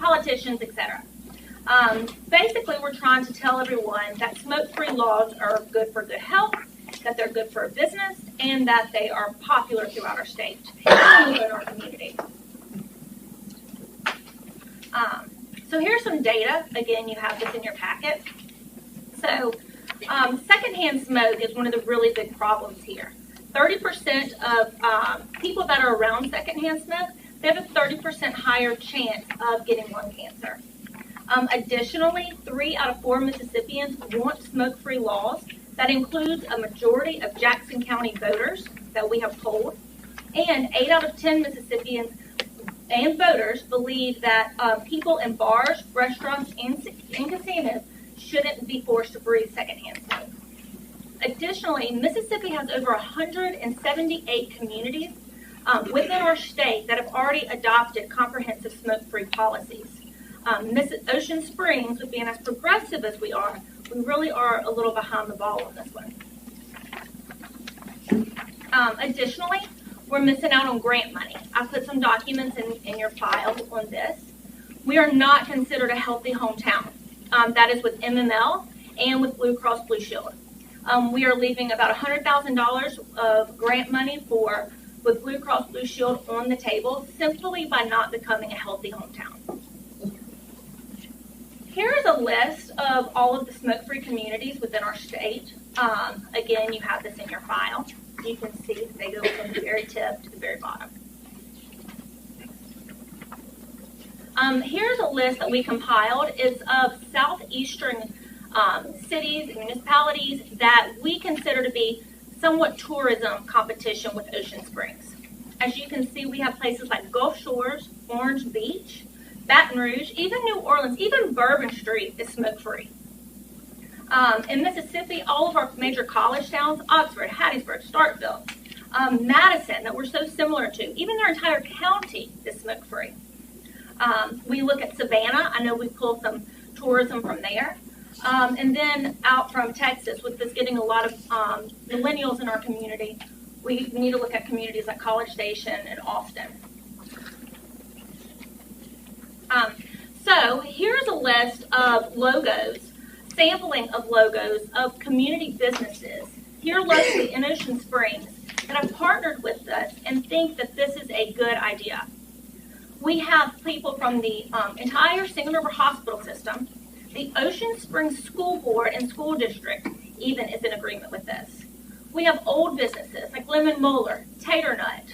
politicians, etc. Basically, we're trying to tell everyone that smoke-free laws are good for good health, that they're good for business, and that they are popular throughout our state and in our community. So here's some data. Again, you have this in your packet. So secondhand smoke is one of the really big problems here. 30% of people that are around secondhand smoke, they have a 30% higher chance of getting lung cancer. Additionally, 3 out of 4 Mississippians want smoke-free laws. That includes a majority of Jackson County voters that we have polled. And 8 out of 10 Mississippians and voters believe that people in bars, restaurants, and casinos shouldn't be forced to breathe secondhand smoke. Additionally, Mississippi has over 178 communities within our state that have already adopted comprehensive smoke-free policies. Ocean Springs, with being as progressive as we really are a little behind the ball on this one. Additionally, we're missing out on grant money. I've put some documents in your file on this. We are not considered a healthy hometown. That is with MML and with Blue Cross Blue Shield. We are leaving about $100,000 of grant money with Blue Cross Blue Shield on the table simply by not becoming a healthy hometown. Here is a list of all of the smoke-free communities within our state. Again, you have this in your file. You can see they go from the very tip to the very bottom. Here's a list that we compiled. It's of southeastern cities and municipalities that we consider to be somewhat tourism competition with Ocean Springs. As you can see, we have places like Gulf Shores, Orange Beach, Baton Rouge, even New Orleans, even Bourbon Street is smoke-free. In Mississippi, all of our major college towns, Oxford, Hattiesburg, Starkville, Madison, that we're so similar to, even their entire county is smoke-free. We look at Savannah. I know we pulled some tourism from there. And then out from Texas, with this getting a lot of millennials in our community, we need to look at communities like College Station and Austin. So here's a list of logos, sampling of logos of community businesses here locally in Ocean Springs that have partnered with us and think that this is a good idea. We have people from the entire Single River Hospital system. The Ocean Springs School Board and School District even is in agreement with this. We have old businesses like Lemon Moeller, Tater Nut,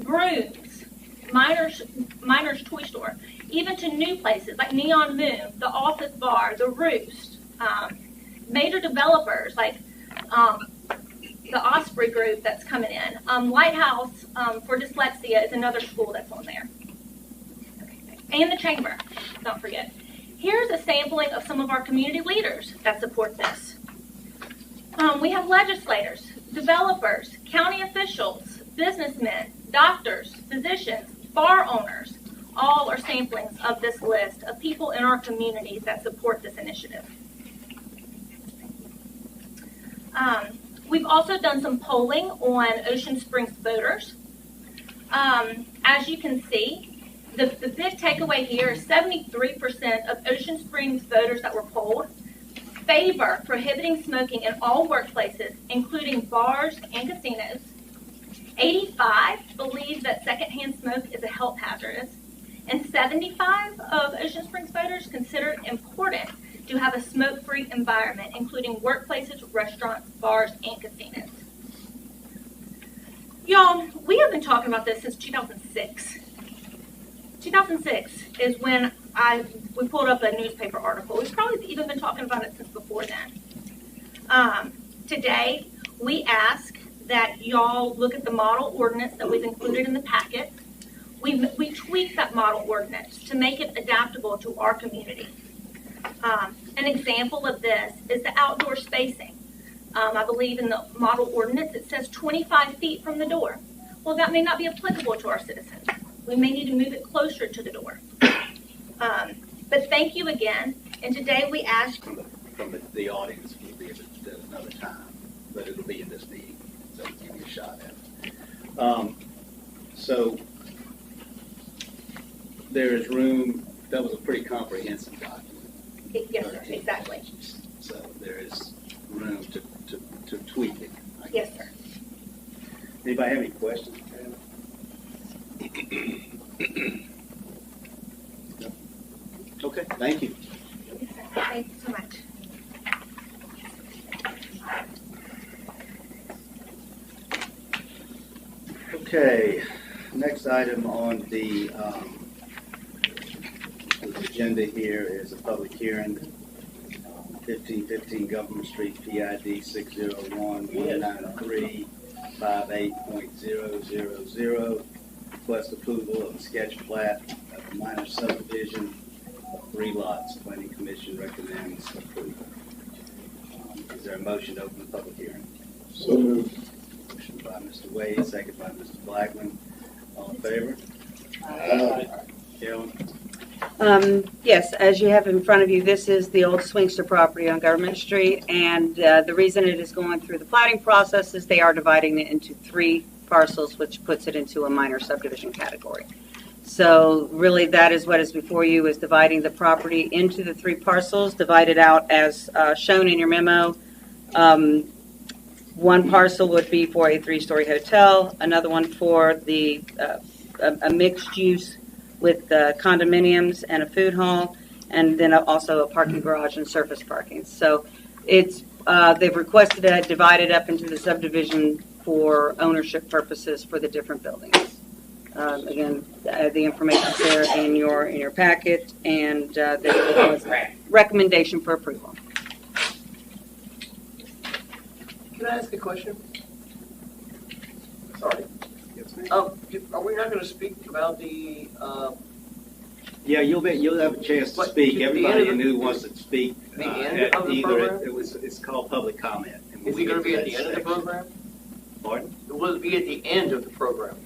Brooms, Miner's Toy Store, even to new places like Neon Moon, the Office Bar, the Roost, major developers like the Osprey Group that's coming in. Lighthouse for Dyslexia is another school that's on there. Okay. And the Chamber, don't forget. Here's a sampling of some of our community leaders that support this. We have legislators, developers, county officials, businessmen, doctors, physicians, bar owners, all are samplings of this list of people in our communities that support this initiative. We've also done some polling on Ocean Springs voters. As you can see, the big takeaway here is 73% of Ocean Springs voters that were polled favor prohibiting smoking in all workplaces, including bars and casinos. 85 believe that secondhand smoke is a health hazard, and 75 of Ocean Springs voters consider it important to have a smoke-free environment, including workplaces, restaurants, bars, and casinos. Y'all, we have been talking about this since 2006. 2006 is when we pulled up a newspaper article. We've probably even been talking about it since before then. Today, we ask that y'all look at the model ordinance that we've included in the packet. We tweaked that model ordinance to make it adaptable to our community. An example of this is the outdoor spacing. I believe in the model ordinance it says 25 feet from the door. Well, that may not be applicable to our citizens. We may need to move it closer to the door. But thank you again. And today we ask from the audience will be at another time, but it'll be in this meeting, so I'll give you a shot at it. So there is room that was a pretty comprehensive document. Yes, sir, exactly. So there is room to tweak it. Yes, sir. Anybody have any questions? No? Okay, thank you. Yes, sir. Thank you so much. Okay, next item on the agenda here is a public hearing, 1515 Government Street, PID 601-193-58.000. Request approval of a sketch plat of a minor subdivision of 3 lots. Planning Commission recommends approval. Is there a motion to open the public hearing? So moved. Motion by Mr. Wade, second by Mr. Blackman. All in favor? Carolyn? Yes, as you have in front of you, this is the old Swingster property on Government Street, and the reason it is going through the plating process is they are dividing it into 3 parcels, which puts it into a minor subdivision category. So really, that is what is before you, is dividing the property into the 3 parcels, divided out as shown in your memo. One parcel would be for a 3-story hotel, another one for the a mixed use with condominiums and a food hall, and then also a parking garage and surface parking. So it's they've requested it divided up into the subdivision for ownership purposes for the different buildings. Again, the information's there in your packet, and there's a recommendation for approval. Can I ask a question? Sorry. Yes, ma'am. Are we not going to speak about the, Yeah, you'll have a chance to But speak. the Everybody end of who wants to speak. The end of the either program? it's called public comment. and is when it we going to get be at the that end of the section- program? Pardon? Will it be at the end of the program?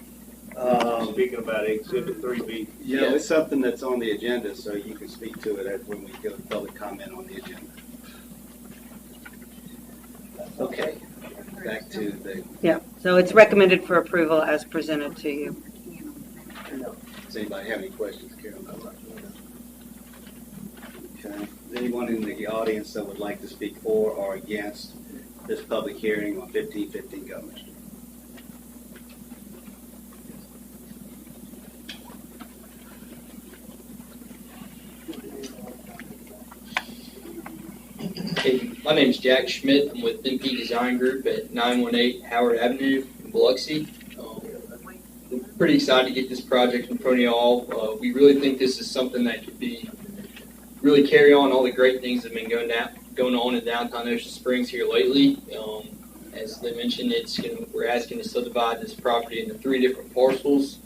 Speaking about Exhibit 3B. Yeah, it's something that's on the agenda, so you can speak to it when we go to public comment on the agenda. Okay, back to the, Yeah, so it's recommended for approval as presented to you. does anybody have any questions, Carol? Okay, is anyone in the audience that would like to speak for or against this public hearing on 1515 Government Street? Hey, my name is Jack Schmidt. I'm with MP Design Group at 918 Howard Avenue in Biloxi. We're pretty excited to get this project in front of y'all. We really think this is something that could really carry on all the great things that have been going on in downtown Ocean Springs here lately. As they mentioned, we're asking to subdivide this property into 3 different parcels.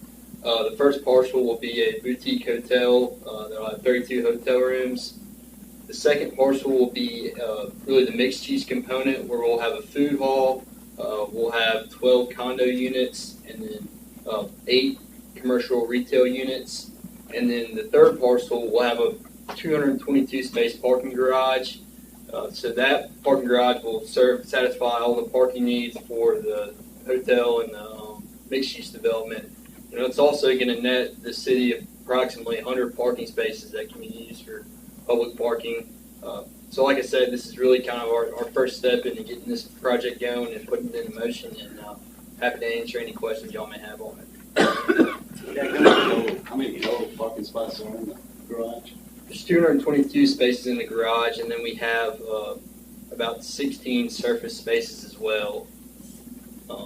The first parcel will be a boutique hotel. There'll have 32 hotel rooms. The second parcel will be really the mixed-use component, where we'll have a food hall, we'll have 12 condo units, and then 8 commercial retail units. And then the third parcel will have a 222-space parking garage. So that parking garage will satisfy all the parking needs for the hotel and the mixed-use development. It's also going to net the city approximately 100 parking spaces that can be used for public parking. So like I said, this is really kind of our first step into getting this project going and putting it into motion, and happy to answer any questions y'all may have on it. How many total parking spots are in the garage? There's 222 spaces in the garage, and then we have about 16 surface spaces as well.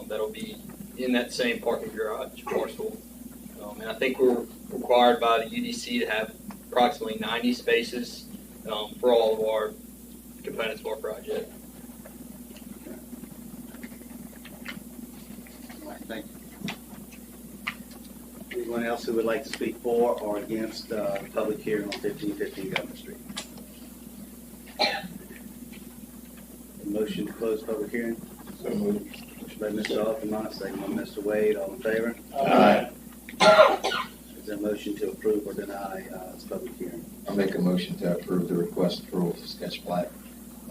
That'll be in that same parking garage parcel. And I think we're required by the UDC to have approximately 90 spaces for all of our components of our project. All right, thank you. Anyone else who would like to speak for or against the public hearing on 1515 Government Street? Motion to close public hearing? So moved. Motion by Mr. Aldermen, second by Mr. Wade. All in favor? Aye. Is there a motion to approve or deny this public hearing? I'll make a motion to approve the request for sketch plat.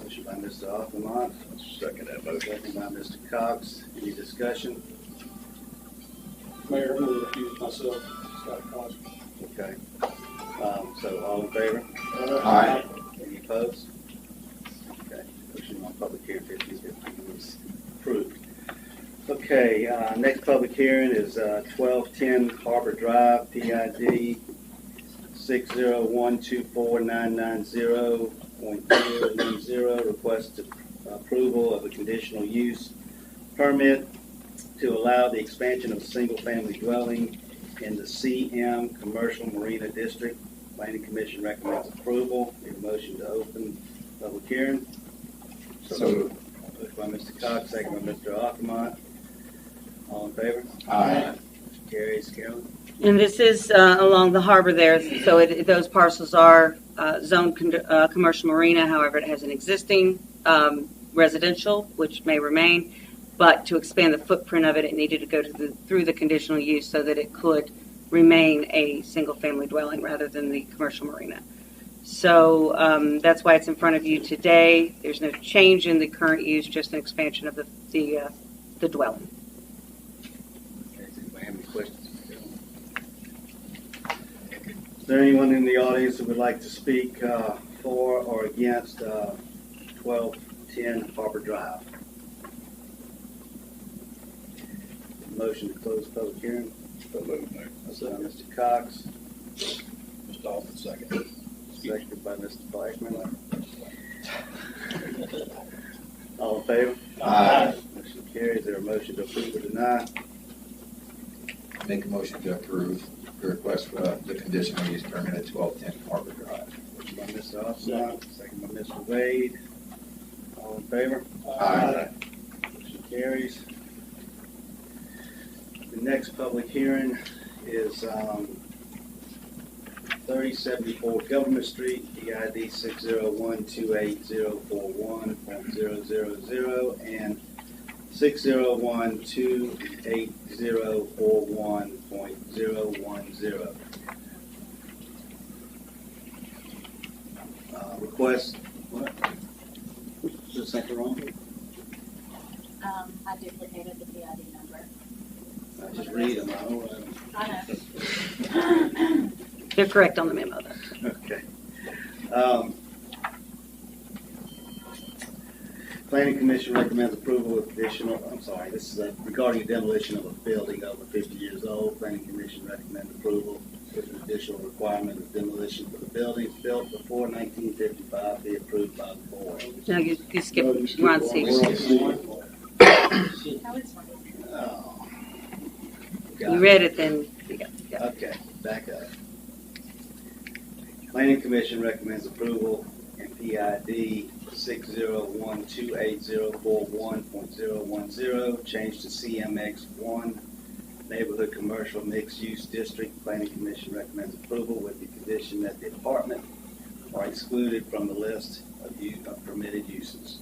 Motion by Mr. Aldermen. Second that motion. Second by Mr. Cox. Any discussion? Mayor, I'm going to recuse myself. Scott Cox. Okay. So all in favor? Aye. Any opposed? Okay, motion on public hearing 1550 is approved. Okay, next public hearing is 1210 Harbor Drive, PID 601249990.010, request approval of a conditional use permit to allow the expansion of a single-family dwelling in the CM Commercial Marina District. Planning Commission recommends approval. Need a motion to open public hearing. So moved. Moved by Mr. Cox, second by Mr. Aldermen. All in favor? Aye. Carries. Carolyn? And this is along the harbor there, so those parcels are zoned commercial marina. However, it has an existing residential, which may remain, but to expand the footprint of it, it needed to go through the conditional use so that it could remain a single-family dwelling rather than the commercial marina. So that's why it's in front of you today. There's no change in the current use, just an expansion of the dwelling. Okay, does anybody have any questions? Is there anyone in the audience who would like to speak for or against 1210 Harbor Drive? Motion to close public hearing. So moved, Mayor. That's by Mr. Cox, Mr. Alderman, second. seconded by Mr. Blackman. All in favor? Aye. Motion carries. Is there a motion to approve or deny? Make a motion to approve the request for the conditional use permit at 1210 Harbor Drive. Motion by Mr. Austin, second by Mr. Wade. All in favor? Aye. Motion carries. The next public hearing is 3074 Government Street, PID 60128041000 and 60128041010. Request, what? Is there something wrong? I duplicated the PID number. I just read them. I know. They're correct on the memo, though. Okay. Planning Commission recommends approval of additional, this is regarding demolition of a building over 50 years old. Planning Commission recommends approval with an additional requirement of demolition for the buildings built before 1955 be approved by the board. No, you skipped, we're on C. That was fine. Oh. You read it, then you got it. Okay, back up. Planning Commission recommends approval in PID 60128041010, change to CMX1, Neighborhood Commercial Mixed Use District. Planning Commission recommends approval with the condition that the apartment are excluded from the list of permitted uses.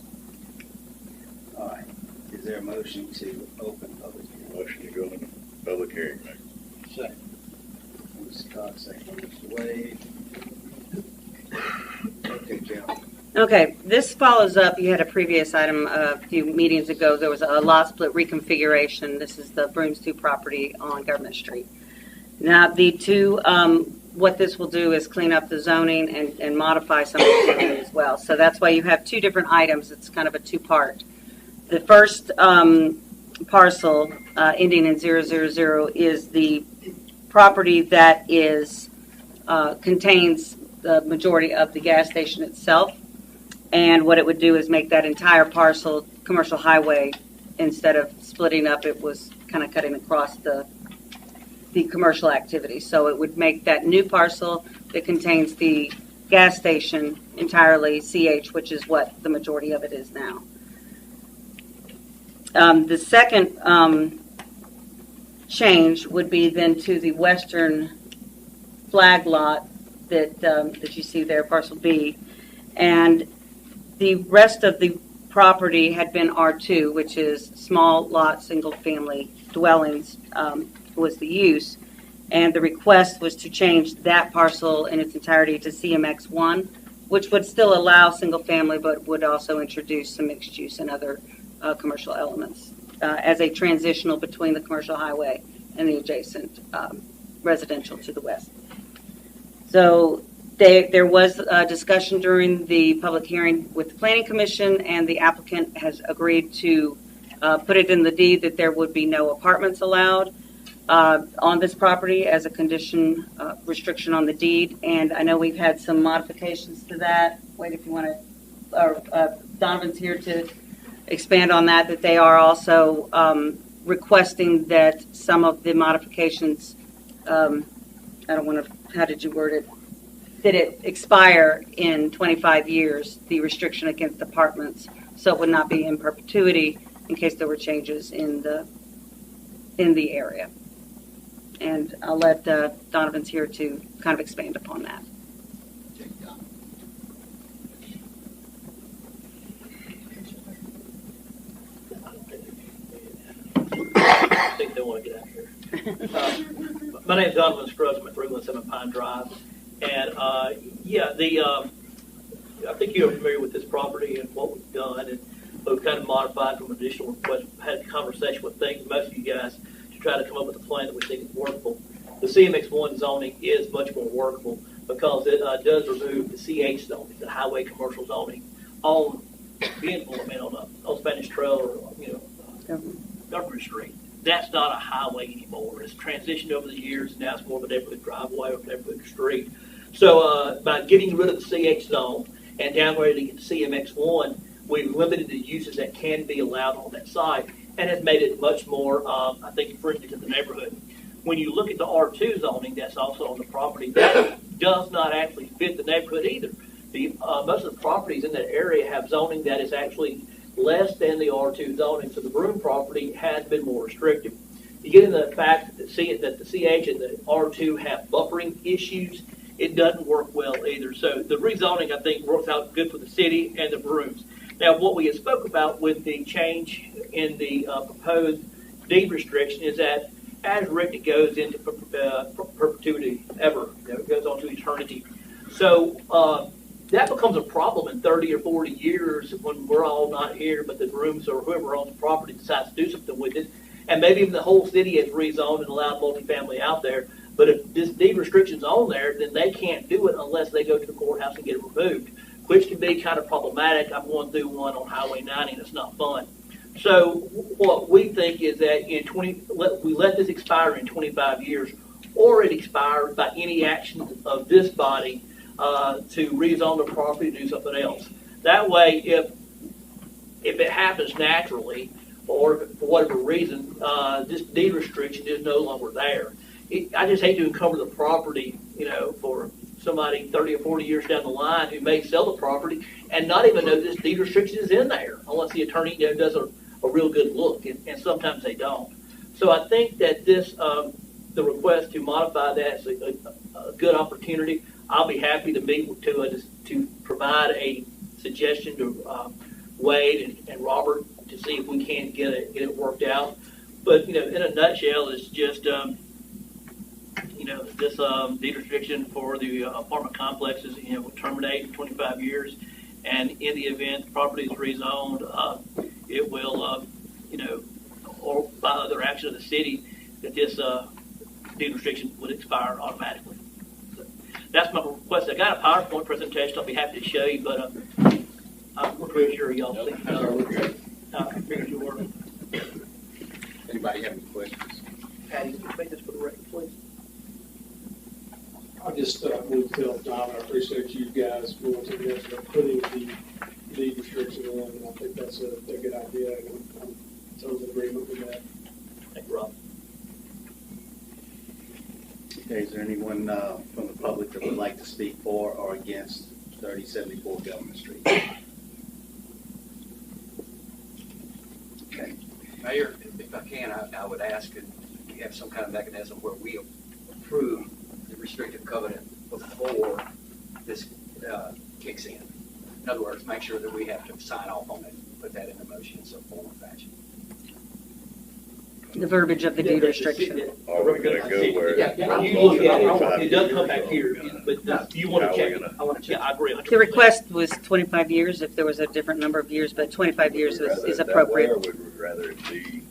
All right, is there a motion to open public hearing? Motion to go into public hearing, Mayor. Second. Mr. Cox, second by Mr. Wade. Okay, Jim. Okay, this follows up, you had a previous item a few meetings ago, there was a lot split reconfiguration. This is the Brooms 2 property on Government Street. Now, what this will do is clean up the zoning and modify some of the zoning as well. So that's why you have two different items. It's kind of a two-part. The first parcel ending in 000 is the property that contains the majority of the gas station itself. And what it would do is make that entire parcel commercial highway. Instead of splitting up, it was kind of cutting across the commercial activity. So it would make that new parcel that contains the gas station entirely CH, which is what the majority of it is now. The second change would be then to the western flag lot that you see there, parcel B. And the rest of the property had been R2, which is small lot, single family dwellings, was the use. And the request was to change that parcel in its entirety to CMX1, which would still allow single family, but would also introduce some mixed use and other commercial elements as a transitional between the commercial highway and the adjacent residential to the west. So there was a discussion during the public hearing with the Planning Commission, and the applicant has agreed to put it in the deed that there would be no apartments allowed on this property as a condition restriction on the deed. And I know we've had some modifications to that. Wait, if you want to, Donovan's here to expand on that, that they are also requesting that some of the modifications, I don't want to, how did you word it? That it expire in 25 years, the restriction against apartments, so it would not be in perpetuity in case there were changes in the area. And I'll let Donovan's here to kind of expand upon that. I think they want to get out here. My name's Donovan Scruggs. I'm at 317 Pine Drive. And, I think you're familiar with this property and what we've done. And we've kind of modified from additional requests. We've had a conversation with most of you guys to try to come up with a plan that we think is workable. The CMX1 zoning is much more workable because it does remove the CH zoning, the highway commercial zoning, on on Spanish Trail or, Government Street. That's not a highway anymore. It's transitioned over the years, and now it's more of a neighborhood driveway or neighborhood street. So by getting rid of the CH zone and downgrading it to CMX1, we've limited the uses that can be allowed on that site, and has made it much more, I think, friendly to the neighborhood. When you look at the R2 zoning that's also on the property, that does not actually fit the neighborhood either. Most of the properties in that area have zoning that is actually less than the R2 zoning, so the Broome property has been more restrictive. You get into the fact that the CH and the R2 have buffering issues, it doesn't work well either. So the rezoning, I think, works out good for the city and the Broomes. Now, what we had spoke about with the change in the proposed deed restriction is that as written, it goes into perpetuity ever. It goes on to eternity. So that becomes a problem in 30 or 40 years when we're all not here, but the Broomes or whoever owns the property decides to do something with it. And maybe even the whole city has rezoned and allowed multifamily out there. But if this deed restriction's on there, then they can't do it unless they go to the courthouse and get it removed, which can be kind of problematic. I'm going through one on Highway 90, and it's not fun. So what we think is that we let this expire in 25 years, or it expires by any action of this body to rezone the property to do something else. That way, if it happens naturally, or for whatever reason, this deed restriction is no longer there. I just hate to encumber the property, for somebody 30 or 40 years down the line who may sell the property and not even know this deed restriction is in there, unless the attorney does a real good look, and sometimes they don't. So I think that the request to modify that is a good opportunity. I'll be happy to meet to provide a suggestion to Wade and Robert to see if we can get it worked out. But in a nutshell, it's just this deed restriction for the apartment complexes will terminate in 25 years, and in the event the property is rezoned, it will or by other action of the city, that this deed restriction would expire automatically. So that's my request. I got a PowerPoint presentation I'll be happy to show you, but I'm pretty sure y'all think I figured you were. Anybody have any questions? Patty, can you make this for the record, please? I just want to tell Don, I appreciate you guys going to the effort of putting the deed restriction in, and I think that's a good idea, and I'm totally in agreement with that. Thank you, Rob. Okay, is there anyone from the public that would like to speak for or against 3074 Government Street? Okay. Mayor, if I can, I would ask that we have some kind of mechanism where we approve the restrictive covenant before this kicks in. In other words, make sure that we have to sign off on it, put that in the motion in some form or fashion. The verbiage of the deed restriction. Are we gonna go where? You look at it, it does come back here, but you want to check it. I want to check. I agree. 100%. The request was 25 years, if there was a different number of years, but 25 years is appropriate. Or would we rather it be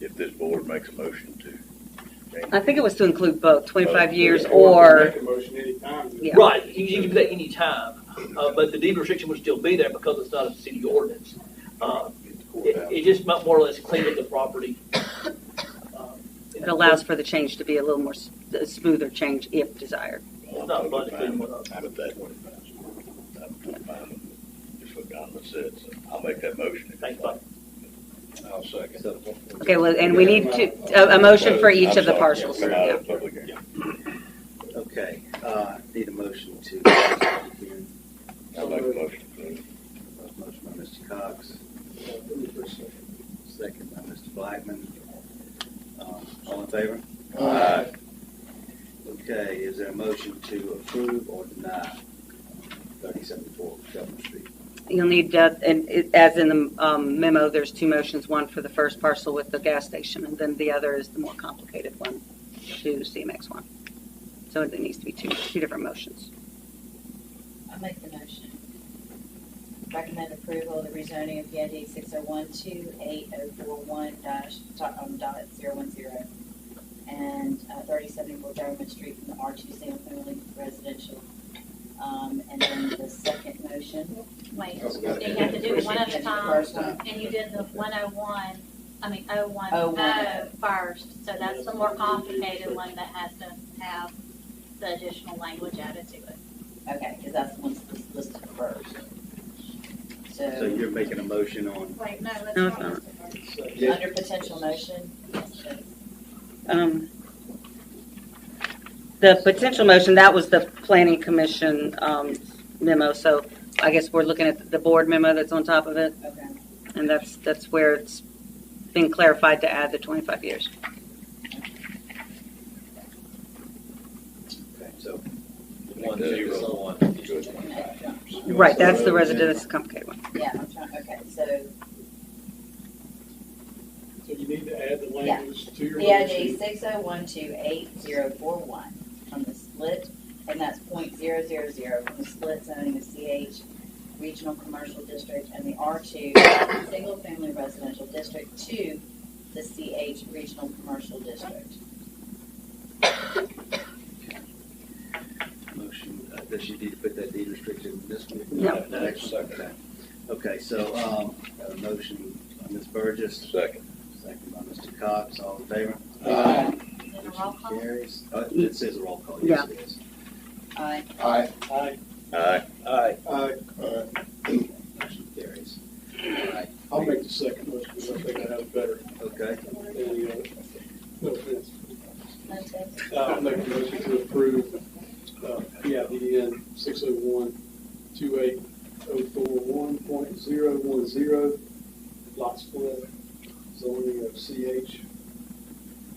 if this board makes a motion to? change? I think it was to include both 25 years Or or, make a motion anytime. Yeah. Right, you can do that any time, but the deed restriction would still be there because it's not a city ordinance. It just more or less cleaned up the property. it allows for the change to be a little more a smoother change if desired. It's not fun to clean one up. I'm at that one. I'm fine with just what Donovan said, so I'll make that motion. Thanks, Bob. I'll second. So, Okay, well, and we need a motion for each of the parcels. Come out Yeah. of public hearing. okay, need a motion to. I'll make a motion, please. Motion by Mr. Cox, second by Mr. Blackman. All in favor? Aye. Okay, is there a motion to approve or deny 3074 Governor Street? You'll need, and as in the memo, there's two motions, one for the first parcel with the gas station, and then the other is the more complicated one to CMX1. So it needs to be two different motions. I'll make the motion. Recommend approval of the rezoning of PID 601-28041-.010 and 3074 Government Street from the R2 single family residential. And then the second motion. Wait, Oh, you have to do it one at a time, First one. and you did the 101, I mean 010 010. first, so that's the more complicated one that has to have the additional language added to it. Okay, because that's the one that's listed first. So you're making a motion on, Wait, no, let's No, it's not. not. Under potential motion, The potential motion, that was the planning commission memo, so I guess we're looking at the board memo that's on top of it, okay. and that's where it's been clarified to add the 25 years. okay, so 101. Right, that's the resident, that's the complicated one. Yeah, I'm trying, okay, so So you need to add the language to your PID motion. 601-28041 from the split, and that's .000 from the split zoning of CH Regional Commercial District and the R2 Single Family Residential District to the CH Regional Commercial District. motion, does she need to put that deed restriction in this one? No. The next one? Okay. Okay, so, got a motion by Ms. Burgess, Second. second by Mr. Cox, all in favor? Then a roll Motion call? carries. It says roll call, yes, it is. Aye. Aye. Aye. Aye. Aye. Motion carries. All right. I'll make the second motion, because I think I have it better Okay, than the other. No offense. Okay. I'll make a motion to approve PIDN 601-28041.010 lot split zoning of CH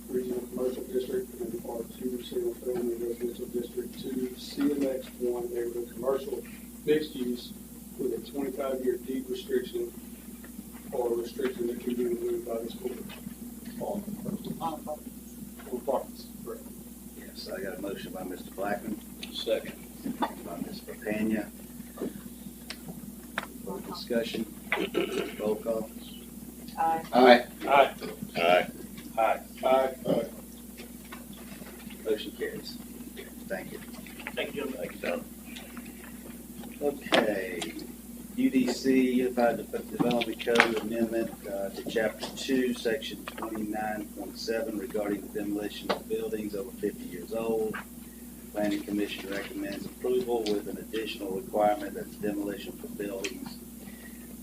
Regional Commercial District and R2 Single Family Residential District to CMX1 Neighborhood Commercial Mixed Use with a 25-year deed restriction or restriction that can be removed by this board. On apartments, correct. yes, I got a motion by Mr. Blackman, Second. by Ms. Papania. Discussion, roll call. Aye. Aye. Aye. Aye. Aye. Aye. Motion carries. Thank you. Thank you, gentlemen. Thank you, Don. Okay, UDC, Unified Development Code Amendment to Chapter 2, Section 29.7 regarding the demolition of buildings over 50 years old. Planning Commission recommends approval with an additional requirement that demolition for buildings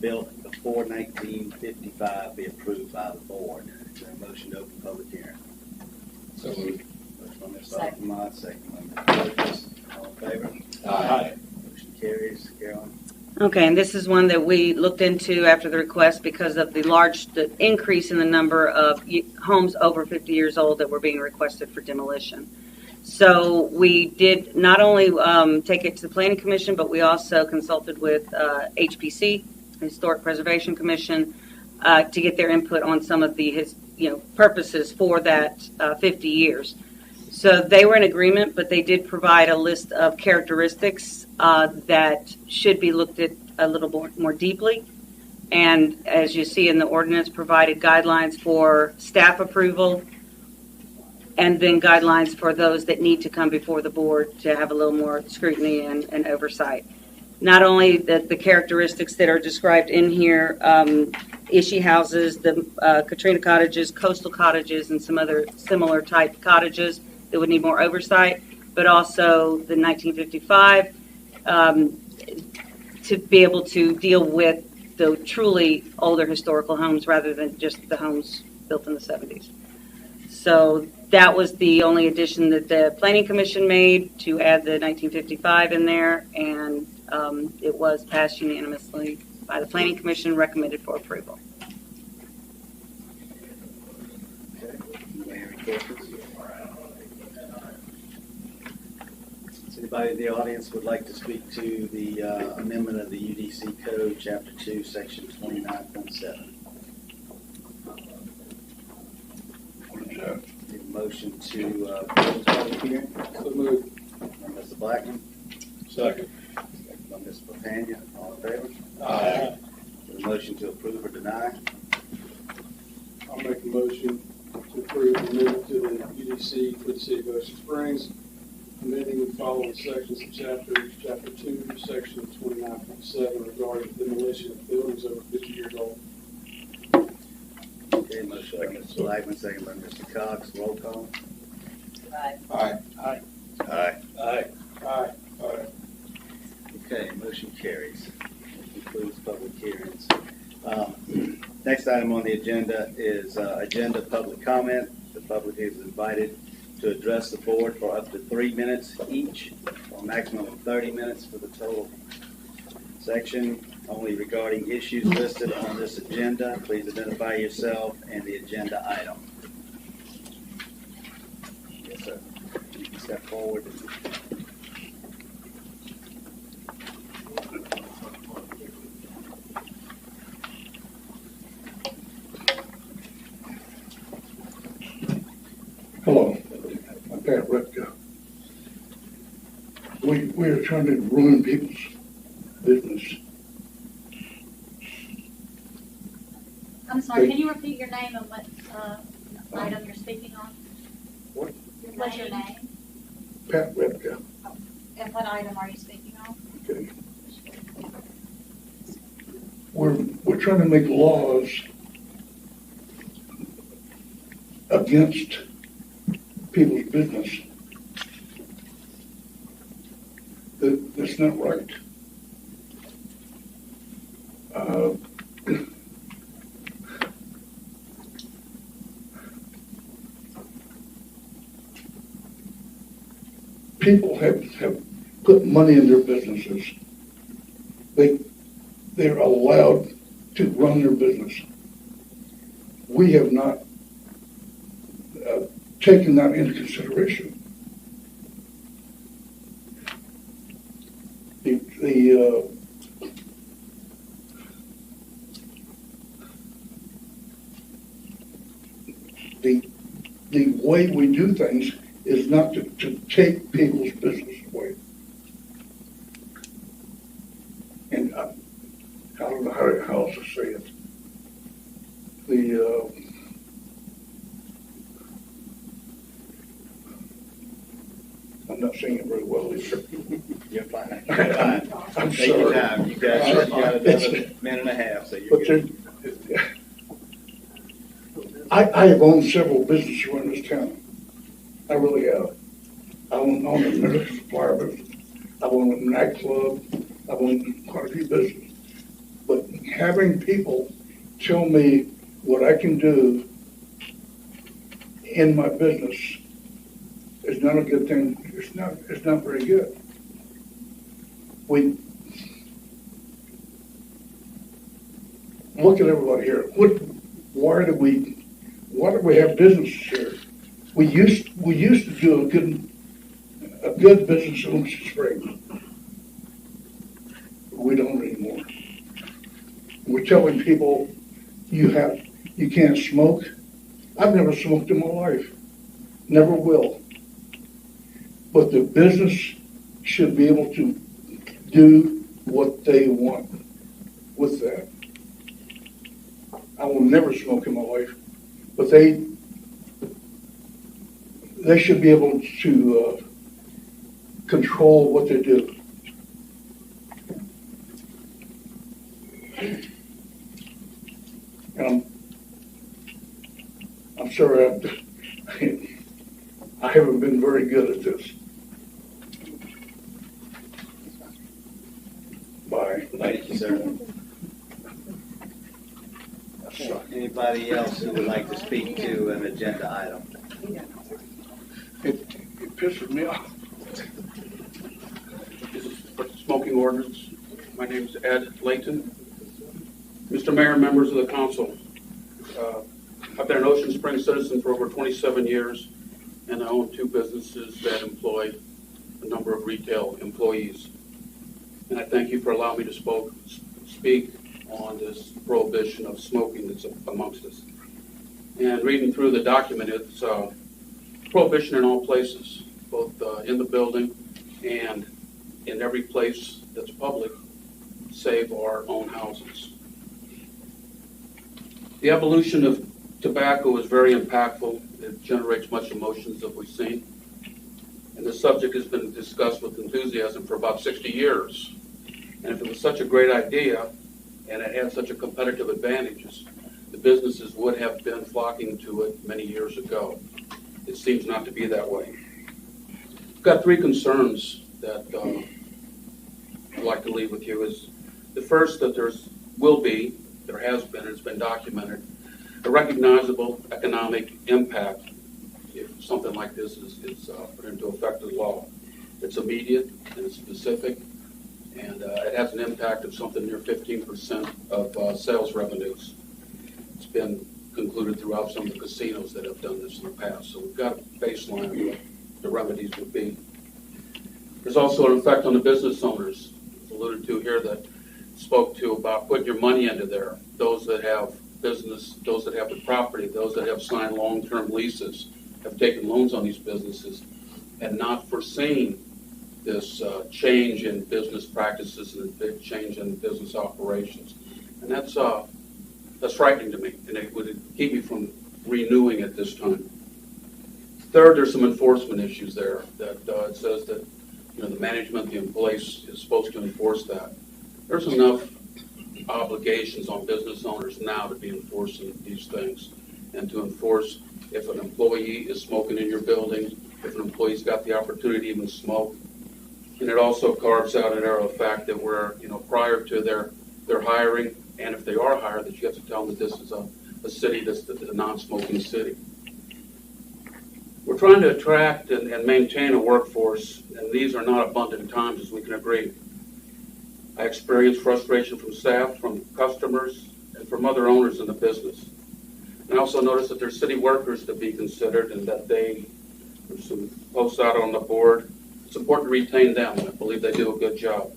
built before 1955 be approved by the board. Is there a motion to open public hearing? So moved. Motion by Mr. Second. Aldermen, second by Mr. Burgess. All in favor? Aye. Motion carries. Carolyn? Okay, and this is one that we looked into after the request because of the increase in the number of homes over 50 years old that were being requested for demolition. So we did not only take it to the Planning Commission, but we also consulted with HPC, Historic Preservation Commission, to get their input on some of the purposes for that 50 years. So they were in agreement, but they did provide a list of characteristics that should be looked at a little more deeply. And as you see in the ordinance, provided guidelines for staff approval and then guidelines for those that need to come before the board to have a little more scrutiny and oversight. Not only the characteristics that are described in here, Ishii houses, the Katrina cottages, coastal cottages, and some other similar type cottages that would need more oversight, but also the 1955 to be able to deal with the truly older historical homes rather than just the homes built in the 70s. So that was the only addition that the Planning Commission made, to add the 1955 in there, and it was passed unanimously by the Planning Commission, recommended for approval. Okay. Anybody have any questions? Does anybody in the audience would like to speak to the amendment of the UDC Code, Chapter 2, Section 29.7? Need a motion to close public hearing? So moved. By Mr. Blackman, Second. second by Ms. Papania. All in favor? Aye. With a motion to approve or deny? I'll make a motion to approve the amendment to the UDC for the city of Ocean Springs, amending the following sections of chapter 2, section 29.7 regarding demolition of buildings over 50 years old. Okay, motion by Mr. Blackman, second by Mr. Cox. Roll call. Aye. Aye. Aye. Aye. Aye. Aye. Okay, motion carries. That concludes public hearings. Next item on the agenda is agenda public comment. The public is invited to address the board for up to 3 minutes each, or a maximum of 30 minutes for the total section, only regarding issues listed on this agenda. Please identify yourself and the agenda item. Yes, sir. You can step forward. Hello, I'm Pat Repka. We are trying to ruin people's business. I'm sorry, can you repeat your name and what item you're speaking on? What? What's your name? Pat Repka. And what item are you speaking on? Okay. We're trying to make laws against people's business. That's not right. People have put money in their businesses. They're allowed to run their business. We have not taken that into consideration. The way we do things is not to take people's business away. And I don't know how else to say it. I'm not saying it very well either. You're fine. You're fine. I'm Take your sorry. time. You got another minute and a half, so you're But good. I have owned several businesses around this town. I really have. I own a medical supplier business. I own a nightclub. I own quite a few businesses. But having people tell me what I can do in my business is not a good thing. It's not very good. We look at everybody here. Why do we have businesses here? We used to do a good business in Ocean Springs. We don't anymore. We're telling people you can't smoke. I've never smoked in my life. Never will. But the business should be able to do what they want with that. I will never smoke in my life, but they they should be able to control what they do. And I'm sorry, I haven't been very good at this. Bye. Thank you, sir. Anybody else who would like to speak to an agenda item? It pisses me off. This is for the smoking ordinance. My name is Ed Layton. Mr. Mayor, members of the council, I've been an Ocean Springs citizen for over 27 years, and I own 2 businesses that employ a number of retail employees. And I thank you for allowing me to speak on this prohibition of smoking that's amongst us. And reading through the document, it's prohibition in all places, both in the building and in every place that's public, save our own houses. The evolution of tobacco is very impactful. It generates much emotions that we've seen. And the subject has been discussed with enthusiasm for about 60 years. And if it was such a great idea, and it had such a competitive advantages, the businesses would have been flocking to it many years ago. It seems not to be that way. I've got 3 concerns that I'd like to leave with you. Is the first, that there has been, it's been documented, a recognizable economic impact if something like this is put into effect as law. It's immediate and it's specific, and it has an impact of something near 15% of sales revenues. It's been concluded throughout some of the casinos that have done this in the past. So we've got a baseline of what the remedies would be. There's also an effect on the business owners. It's alluded to here that spoke to about putting your money into there. Those that have business, those that have the property, those that have signed long-term leases, have taken loans on these businesses and not foreseen this change in business practices and a big change in business operations. And that's frightening to me, and it would keep me from renewing at this time. Third, there's some enforcement issues there that it says that the management, the employees is supposed to enforce that. There's enough obligations on business owners now to be enforcing these things and to enforce if an employee is smoking in your building, if an employee's got the opportunity to even smoke. And it also carves out an area of fact that we're, prior to their hiring, and if they are hired, that you have to tell them that this is a city that's a non-smoking city. We're trying to attract and maintain a workforce, and these are not abundant times, as we can agree. I experience frustration from staff, from customers, and from other owners in the business. And I also notice that there's city workers to be considered, and that there's some posts out on the board. It's important to retain them, and I believe they do a good job.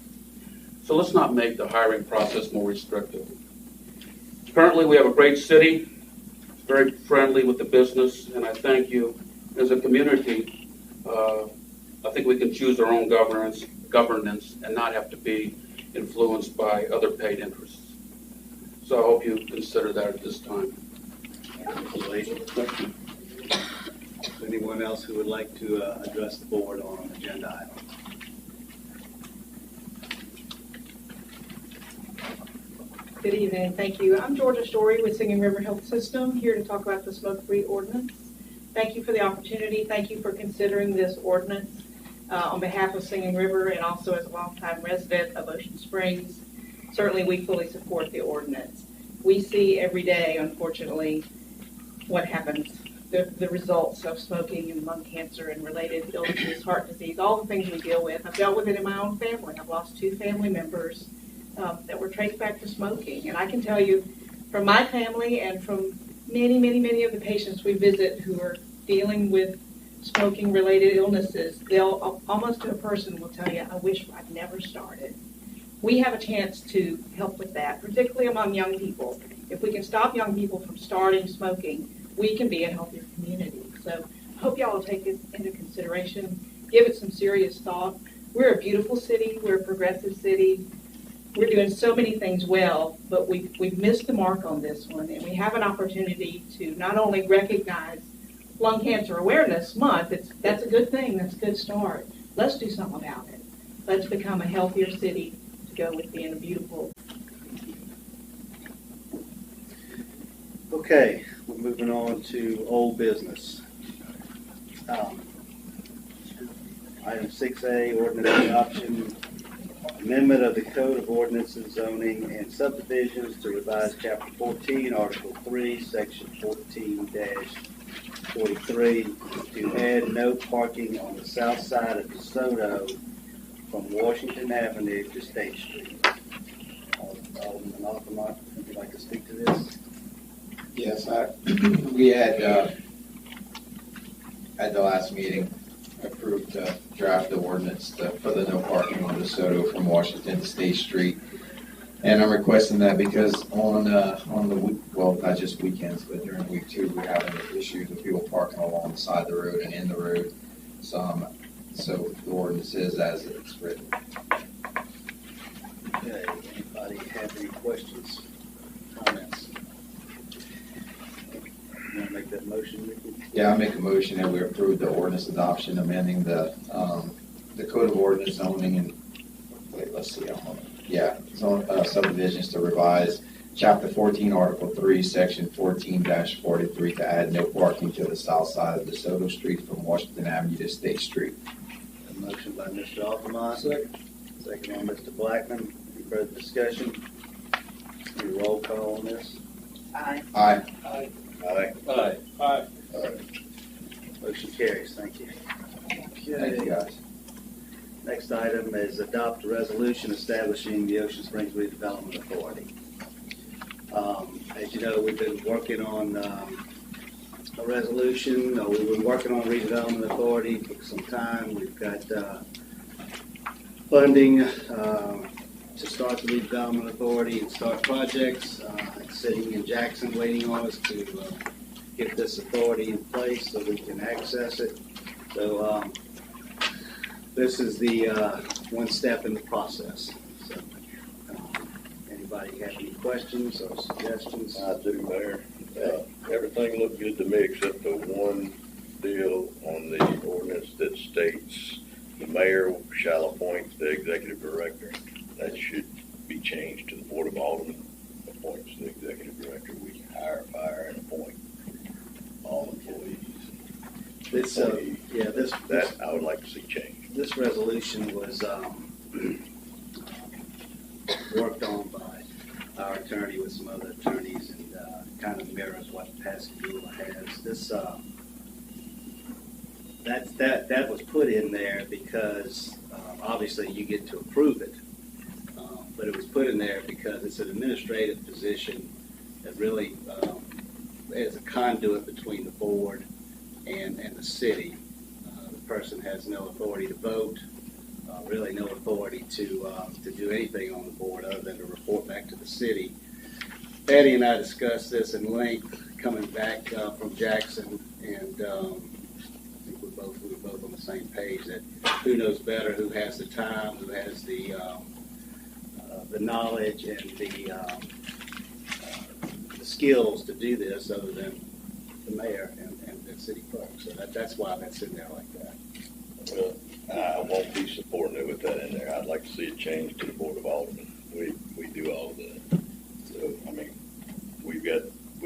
So let's not make the hiring process more restrictive. Currently, we have a great city, very friendly with the business, and I thank you. As a community, I think we can choose our own governance and not have to be influenced by other paid interests. So I hope you consider that at this time. Anyone else who would like to address the board on an agenda item? Good evening, thank you. I'm Georgia Story with Singing River Health System, here to talk about the smoke-free ordinance. Thank you for the opportunity. Thank you for considering this ordinance on behalf of Singing River and also as a longtime resident of Ocean Springs. Certainly, we fully support the ordinance. We see every day, unfortunately, what happens, the results of smoking and lung cancer and related illnesses, heart disease, all the things we deal with. I've dealt with it in my own family. I've lost 2 family members that were traced back to smoking. And I can tell you from my family and from many of the patients we visit who are dealing with smoking-related illnesses, they'll almost to a person will tell you, I wish I'd never started. We have a chance to help with that, particularly among young people. If we can stop young people from starting smoking, we can be a healthier community. So I hope y'all will take this into consideration, give it some serious thought. We're a beautiful city. We're a progressive city. We're doing so many things well, but we've missed the mark on this one, and we have an opportunity to not only recognize Lung Cancer Awareness Month, that's a good thing, that's a good start. Let's do something about it. Let's become a healthier city to go with being a beautiful. Okay, we're moving on to old business. Item 6A, ordinance adoption, amendment of the Code of Ordinances, Zoning, and Subdivisions to revise Chapter 14, Article 3, Section 14-43, to add no parking on the south side of DeSoto from Washington Avenue to State Street. Alderman Aldermen, would you like to speak to this? Yes, we had, at the last meeting, approved to draft the ordinance for the no parking on DeSoto from Washington to State Street. And I'm requesting that because on the week, well, not just weekends, but during week 2, we're having issues with people parking along the side of the road and in the road. So the ordinance is as it's written. Okay, anybody have any questions, comments? You want to make that motion, Ricky? Yeah, I make a motion that we approve the ordinance adoption, amending the Code of Ordinance zoning and, subdivisions to revise Chapter 14, Article 3, Section 14-43 to add no parking to the south side of DeSoto Street from Washington Avenue to State Street. A motion by Mr. Aldermen. Second by Mr. Blackman. Any further discussion? Any roll call on this? Aye. Aye. Aye. Aye. Aye. Aye. Motion carries. Thank you. Thank you, guys. Next item is adopt a resolution establishing the Ocean Springs Redevelopment Authority. As you know, we've been working on a resolution. We've been working on redevelopment authority for some time. We've got funding to start the redevelopment authority and start projects. It's sitting in Jackson waiting on us to get this authority in place so we can access it. So this is the one step in the process. So, anybody have any questions or suggestions? I do, Mayor. Everything looked good to me except the one deal on the ordinance that states the mayor shall appoint the executive director. That should be changed to the Board of Aldermen appoints the executive director. We hire, fire, and appoint all employees. This, That I would like to see changed. This resolution was worked on by our attorney with some other attorneys and kind of mirrors what Pascagoula has. This that was put in there because obviously you get to approve it, but it was put in there because it's an administrative position that really is a conduit between the board and the city. The person has no authority to vote, really no authority to do anything on the board other than to report back to the city. Patty and I discussed this in length coming back from Jackson, and I think we were both on the same page that who knows better, who has the time, who has the knowledge and the skills to do this other than the mayor and city clerk. So that's why that's in there like that. Well, I won't be supporting it with that in there. I'd like to see it changed to the Board of Aldermen. We do all of that. So, I mean, we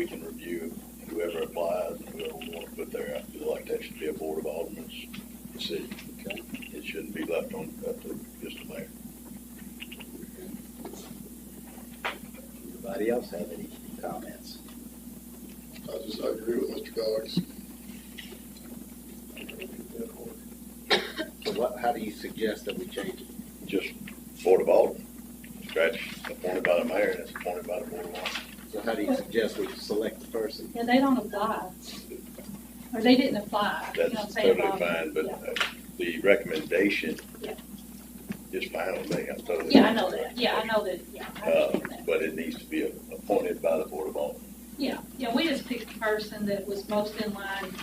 can review whoever applies and whoever we want to put there. I feel like that should be a Board of Aldermen's decision. Okay. It shouldn't be left up to just the mayor. Anybody else have any comments? I agree with Mr. Cox. So how do you suggest that we change it? Just Board of Aldermen. Scratch appointed by the mayor and it's appointed by the Board of Aldermen. So how do you suggest we select the person? Yeah, they don't apply. Or they didn't apply. You know what I'm That's saying, totally Bob? fine, but Yeah. The recommendation Yeah. is fine with me. I'm totally. Yeah, I know that. Yeah, I know that. Yeah, I understand that. But it needs to be appointed by the Board of Aldermen. Yeah, we just picked the person that was most in line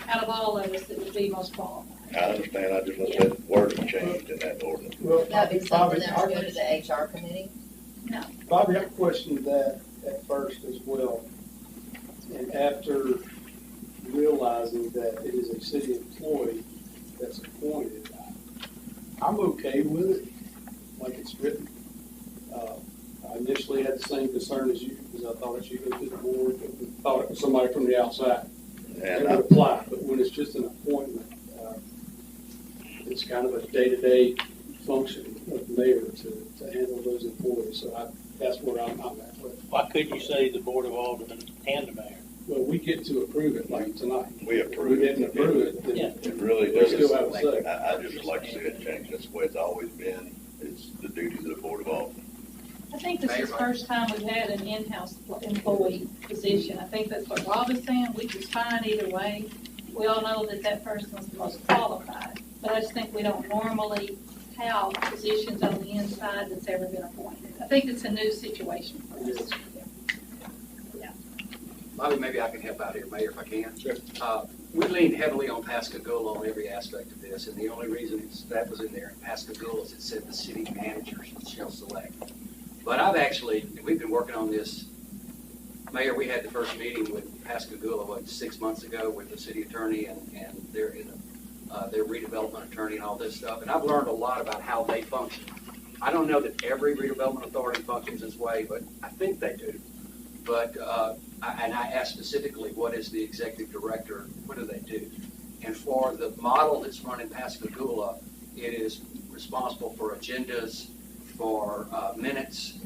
out of all of us that would be most qualified. I understand. I just want that wording changed in that ordinance. Would that be something that would go to the HR committee? No. Bobby, I questioned that at first as well. And after realizing that it is a city employee that's appointed. I'm okay with it, like it's written. I initially had the same concern as you, because I thought it should go to the board, and thought it was somebody from the outside. It would apply, but when it's just an appointment, it's kind of a day-to-day function of the mayor to handle those employees, so that's where I'm at with it. Why couldn't you say the Board of Aldermen and the mayor? Well, we get to approve it like tonight. We approve We it. didn't approve it, then It really we does. still have a say. I just would like to see it change. That's the way it's always been. It's the duties of the Board of Aldermen. I think this is the first time we've had an in-house employee position. I think that's what Rob is saying. We just fine either way. We all know that that person is the most qualified. But I just think we don't normally have positions on the inside that's ever been appointed. I think it's a new situation for us. Bobby, maybe I can help out here, Mayor, if I can. Sure. We lean heavily on Pascagoula on every aspect of this, and the only reason that was in there in Pascagoula is it said the city managers shall select. But we've been working on this. Mayor, we had the first meeting with Pascagoula, 6 months ago with the city attorney and their redevelopment attorney and all this stuff. And I've learned a lot about how they function. I don't know that every redevelopment authority functions this way, but I think they do. But, I asked specifically, what is the executive director, what do they do? And for the model that's run in Pascagoula, it is responsible for agendas, for minutes.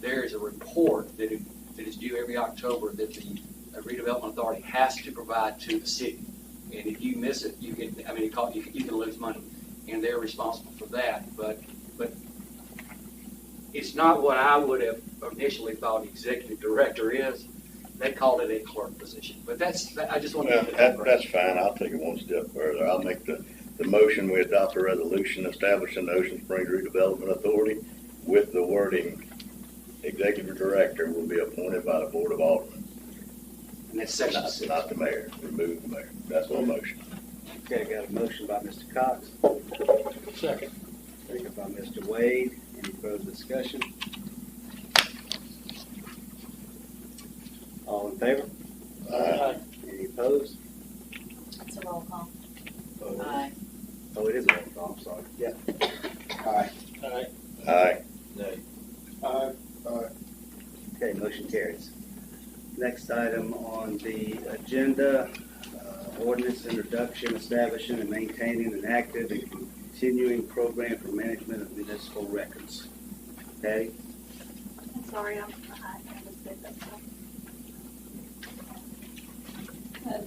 There is a report that is due every October that the redevelopment authority has to provide to the city. And if you miss it, you can lose money. And they're responsible for that. But it's not what I would have initially thought the executive director is. They called it a clerk position. But I just want to. That's fine. I'll take it one step further. I'll make the motion, we adopt a resolution establishing the Ocean Springs Redevelopment Authority with the wording, executive director will be appointed by the Board of Aldermen. And that's section 6. Not the mayor. Remove the mayor. That's my motion. Okay, I got a motion by Mr. Cox, Second. second by Mr. Wade. Any further discussion? All in favor? Aye. Any opposed? It's a roll call. Oh, Aye. Oh, it is a roll call, I'm sorry. Yeah. Aye. Aye. Aye. Nay. Aye. Okay, motion carries. Next item on the agenda, ordinance introduction, establishing and maintaining an active and continuing program for management of municipal records. Patty? I'm sorry, I'm behind. I just did that stuff.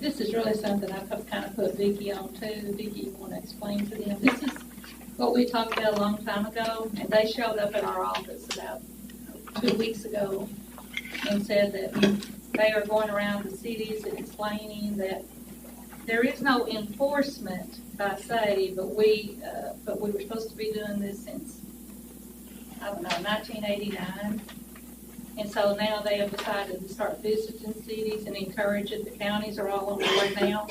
This is really something I've kind of put Vicki on too. Vicki, you want to explain to them? This is what we talked about a long time ago, and they showed up at our office about 2 weeks ago and said that they are going around the cities and explaining that there is no enforcement by say, but we were supposed to be doing this since, 1989. And so now they have decided to start visiting cities and encourage it. The counties are all on board now.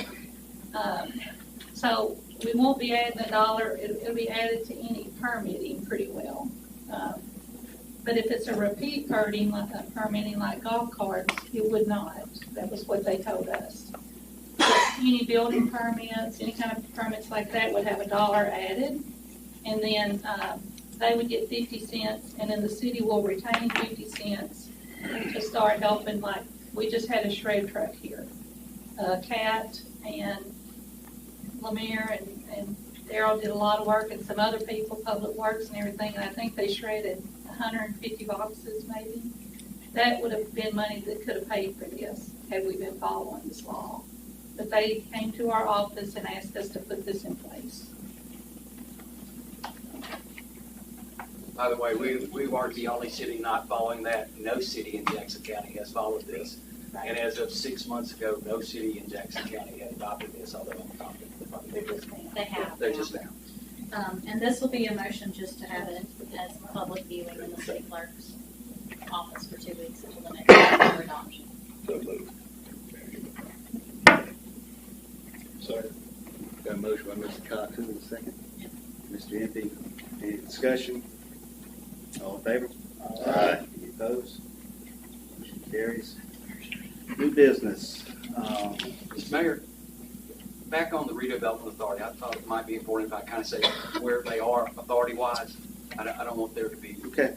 So we won't be adding $1. It'll be added to any permitting pretty well. But if it's a repeat permitting like golf carts, it would not. That was what they told us. Any building permits, any kind of permits like that would have $1 added. And then they would get 50 cents, and then the city will retain 50 cents to start helping. Like, we just had a shred truck here. Kat and Lemire and Daryl did a lot of work, and some other people, Public Works and everything, and I think they shredded 150 boxes maybe. That would have been money that could have paid for this had we been following this law. But they came to our office and asked us to put this in place. By the way, we aren't the only city not following that. No city in Jackson County has followed this. And as of 6 months ago, no city in Jackson County had adopted this, although I'm confident They have. they're just now. And this will be a motion just to have it as public viewing in the city clerk's office for 2 weeks until the next one for adoption. So moved. Sorry. Got a motion by Mr. Cox, who's in a second? Mr. Impey, any discussion? All in favor? Aye. Any opposed? Motion carries. New business, Mr. Mayor, back on the redevelopment authority, I thought it might be important if I kind of say where they are authority-wise. I don't want there to be. Okay.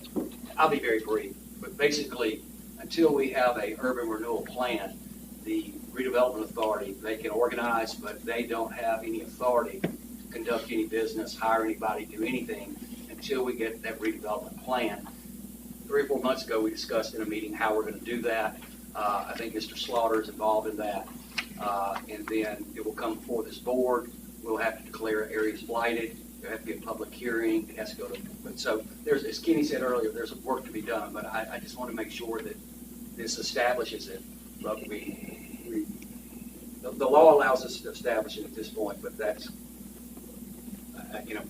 I'll be very brief, but basically, until we have a urban renewal plan, the redevelopment authority, they can organize, but they don't have any authority to conduct any business, hire anybody, do anything until we get that redevelopment plan. 3 or 4 months ago, we discussed in a meeting how we're going to do that. I think Mr. Slaughter is involved in that. And then it will come before this board. We'll have to declare areas blighted. There has to be a public hearing. It has to go to, so there's, as Kenny said earlier, there's work to be done, but I just want to make sure that this establishes it. But the law allows us to establish it at this point, but that's,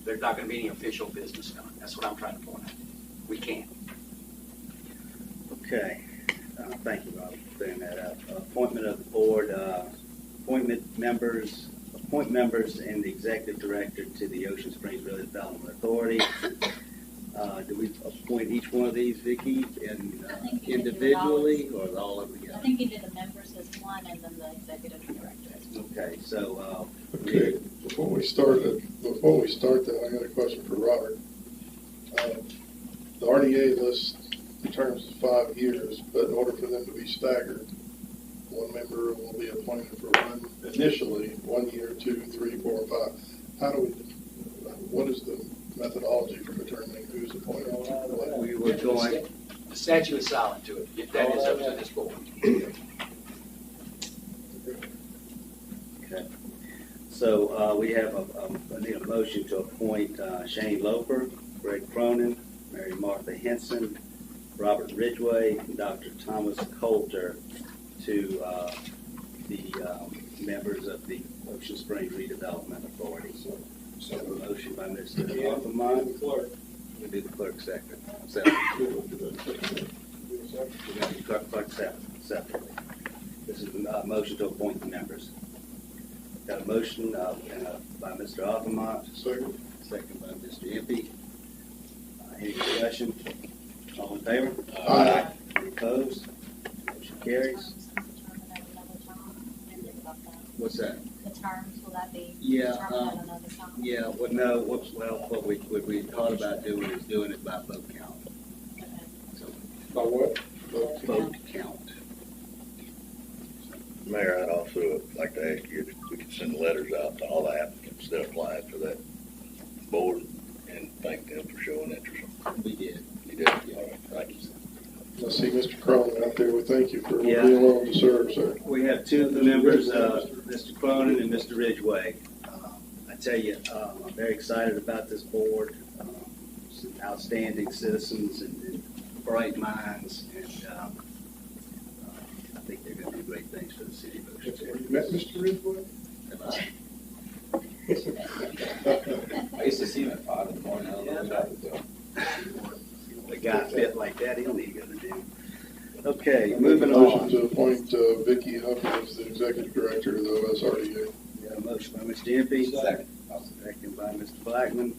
there's not going to be any official business done. That's what I'm trying to point out. We can't. Okay. Thank you, Robert, for clearing that up. Appointment of the board, appoint members and the executive director to the Ocean Springs Redevelopment Authority. Do we appoint each one of these, Vicki, and individually, or all of them I together? think you did the members as one and then the executive director as one. Okay, so Okay, before we start that, I got a question for Robert. The RDA lists the terms of 5 years, but in order for them to be staggered, one member will be appointed for initially 1 year, 2, 3, 4, and 5. What is the methodology for determining who's appointed? we were going. The statute is silent to it. That is up to this board. Okay. So we have I need a motion to appoint Shane Loper, Greg Cronin, Mary Martha Henson, Robert Ridgway, and Dr. Thomas Coulter to the members of the Ocean Springs Redevelopment Authority. So a motion by Mr. Aldermen. We do the clerk second. We got the clerk separately. This is a motion to appoint the members. Got a motion by Mr. Aldermen. Second by Mr. Impey. Any discussion? All in favor? Aye. Any opposed? Motion carries. What's that? The terms, will that be Yeah, determined at another time? Yeah, well, no, what we thought about doing is doing it by vote count. So, By what? vote count. Mayor, I'd also like to ask you if we could send letters out to all the applicants that applied for that board and thank them for showing interest. We did. You did? All right, thank you. I see Mr. Cronin out there. We thank you for Yeah. being willing to serve, sir. We have two of the members, Mr. Cronin and Mr. Ridgway. I tell you, I'm very excited about this board. Some outstanding citizens and bright minds, and I think they're going to do great things for the city of Ocean Have Springs. you met Mr. Ridgway? I used to see him at 5 in the morning. I don't know what I was doing. A guy fit like that, he'll need to go to do. Okay, moving Motion on. to appoint Vicki Huff as the executive director of the OSRDA. We got a motion by Mr. Impey. Second. Second by Mr. Blackman.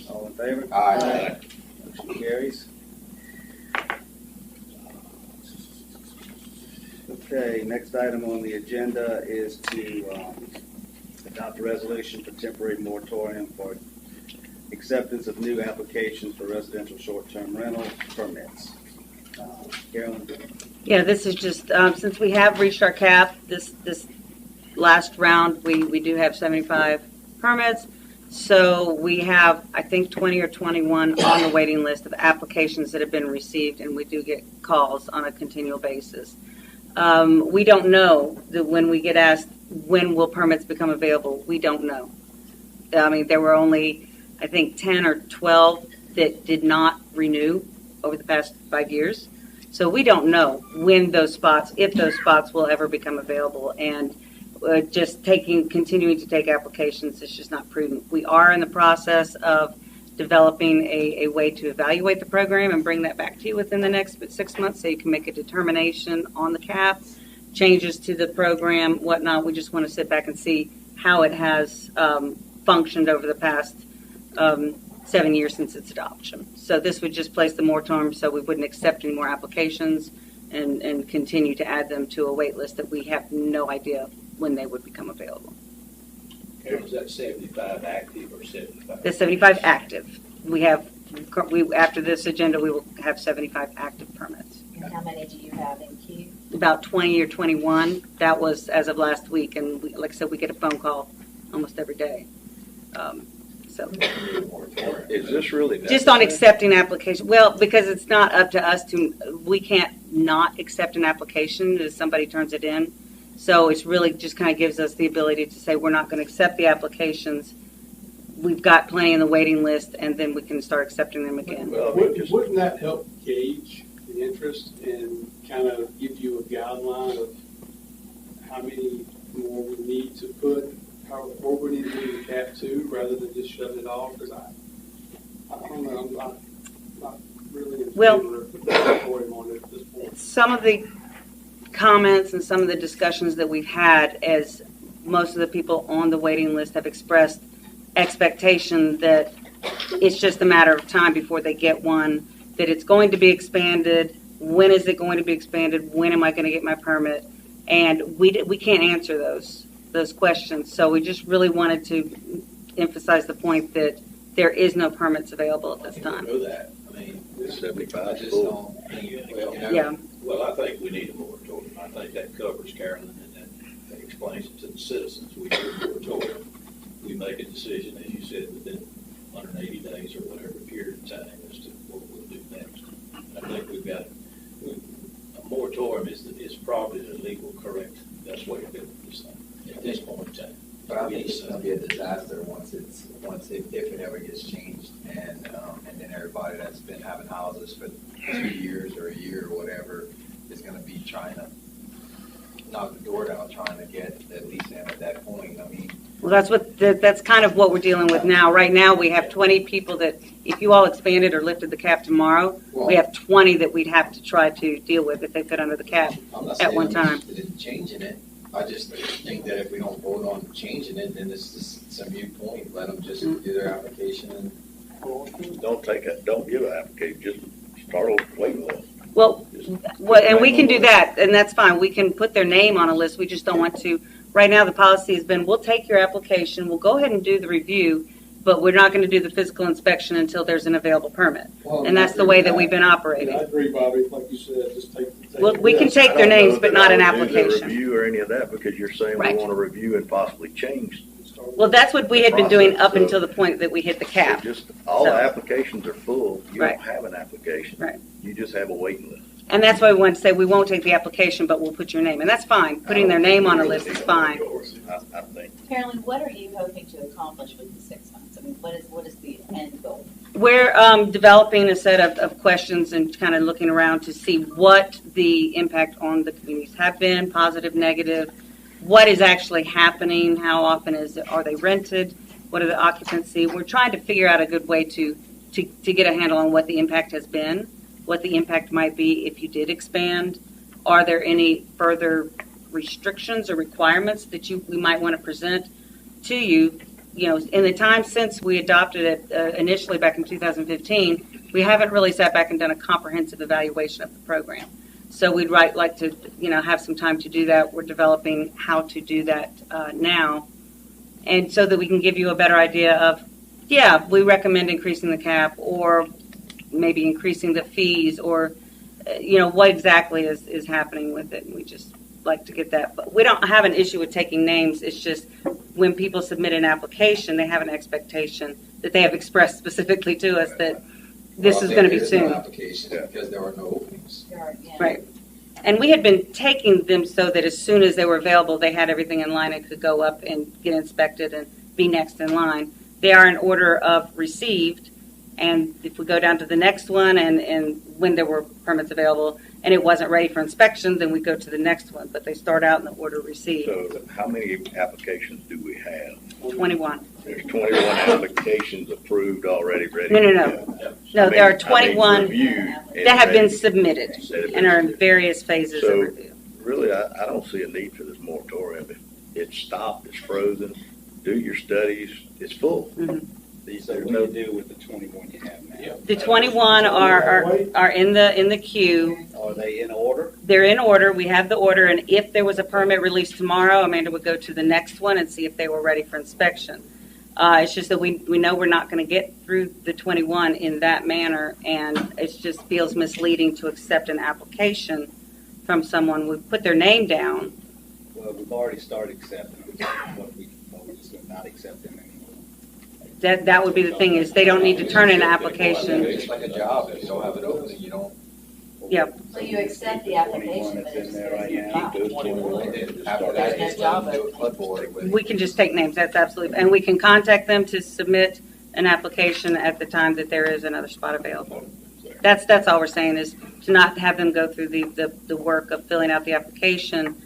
All in favor? Aye. Motion carries. Okay, next item on the agenda is to adopt a resolution for temporary moratorium for acceptance of new applications for residential short-term rental permits. Carolyn? Yeah, this is just, since we have reached our cap, this last round, we do have 75 permits. So we have, I think, 20 or 21 on the waiting list of applications that have been received, and we do get calls on a continual basis. We don't know that when we get asked, when will permits become available, we don't know. I mean, there were only, I think, 10 or 12 that did not renew over the past 5 years. So we don't know when those spots, if those spots will ever become available. And just continuing to take applications is just not prudent. We are in the process of developing a way to evaluate the program and bring that back to you within the next 6 months so you can make a determination on the cap, changes to the program, whatnot. We just want to sit back and see how it has functioned over the past 7 years since its adoption. So this would just place the moratorium so we wouldn't accept any more applications and continue to add them to a wait list that we have no idea when they would become available. Is that 75 active or 75? The 75 active. We after this agenda, we will have 75 active permits. And how many do you have in queue? About 20 or 21. That was as of last week, and like I said, we get a phone call almost every day. Is this really Just on accepting application. Well, because it's not up to us we can't not accept an application if somebody turns it in. So it's really just kind of gives us the ability to say we're not going to accept the applications. We've got plenty in the waiting list, and then we can start accepting them again. Well, wouldn't that help gauge the interest and kind of give you a guideline of how many more we need to put, or we need to do the cap to, rather than just shutting it off? Because I don't know, I'm not really in favor of putting a moratorium on it at this point. Some of the comments and some of the discussions that we've had, as most of the people on the waiting list have expressed expectation that it's just a matter of time before they get one, that it's going to be expanded. When is it going to be expanded? When am I going to get my permit? And we can't answer those questions. So we just really wanted to emphasize the point that there is no permits available at this time. I know that. I mean, 75 I just full. don't think, well, Yeah. Well, I think we need a moratorium. I think that covers Carolyn, and that explains it to the citizens. We do a moratorium. We make a decision, as you said, within 180 days or whatever period of time as to what we'll do next. I think we've got a moratorium is probably the legal correct best way to do this thing at this point in time. But I think it's going to be a disaster once if it ever gets changed, and then everybody that's been having houses for 2 years or a year or whatever is going to be trying to knock the door down, trying to get at least in at that point. I mean, Well, that's kind of what we're dealing with now. Right now, we have 20 people that, if you all expanded or lifted the cap tomorrow, we have 20 that we'd have to try to deal with if they fit under the cap I'm not at saying one I'm time. interested in changing it. I just think that if we don't vote on changing it, then it's a moot point. Let them just do their application and. Don't give an application, just start over waiting list. Well, and we can do that, and that's fine. We can put their name on a list. We just don't want to. Right now, the policy has been, we'll take your application, we'll go ahead and do the review, but we're not going to do the physical inspection until there's an available permit. Well, And that's the way that we've been operating. Yeah, I agree, Bobby. Like you said, just take. Well, we can take I their don't know names, but that not I an would do the application. review or any of that, because you're saying we Right. want to review and possibly change. Well, that's what we had been doing up So- until the point that we hit the cap. So just, all So- the applications are full. You Right. don't have an application. Right. You just have a waiting list. And that's why we want to say we won't take the application, but we'll put your name. And that's fine. Putting their name on a list is fine. I think. Carolyn, what are you hoping to accomplish with the 6 months? I mean, what is the end goal? We're developing a set of questions and kind of looking around to see what the impact on the communities have been, positive, negative, what is actually happening, how often are they rented, what are the occupancy. We're trying to figure out a good way to get a handle on what the impact has been, what the impact might be if you did expand. Are there any further restrictions or requirements that we might want to present to you? You know, in the time since we adopted it initially back in 2015, we haven't really sat back and done a comprehensive evaluation of the program. So we'd like to, have some time to do that. We're developing how to do that now, and so that we can give you a better idea of, we recommend increasing the cap, or maybe increasing the fees, or what exactly is happening with it. And we just like to get that. But we don't have an issue with taking names. It's just when people submit an application, they have an expectation that they have expressed specifically to us that this is going to be soon. No application because there are no openings. Right. And we had been taking them so that as soon as they were available, they had everything in line and could go up and get inspected and be next in line. They are in order of received, and if we go down to the next one and when there were permits available and it wasn't ready for inspection, then we go to the next one. But they start out in the order received. So how many applications do we have? 21. There's 21 applications approved already, ready. No. No, there are 21 reviewed that have been submitted and are in various phases of So review. really, I don't see a need for this moratorium. It's stopped, it's frozen. Do your studies, it's full. Mhm. So what do you do with the 21 you have now? The 21 are in the queue. Are they in order? They're in order. We have the order, and if there was a permit released tomorrow, Amanda would go to the next one and see if they were ready for inspection. It's just that we know we're not going to get through the 21 in that manner, and it just feels misleading to accept an application from someone. We put their name down. Well, we've already started accepting them. We're just going to not accept them anymore. That would be the thing, is they don't need to turn in an application. It's like a job, if you don't have it open, you don't. Yep. So you accept the application, but it's not. After that, There's it's no job done to a opening. clipboard with. We can just take names, that's absolutely, and we can contact them to submit an application at the time that there is another spot available. That's all we're saying, is to not have them go through the work of filling out the application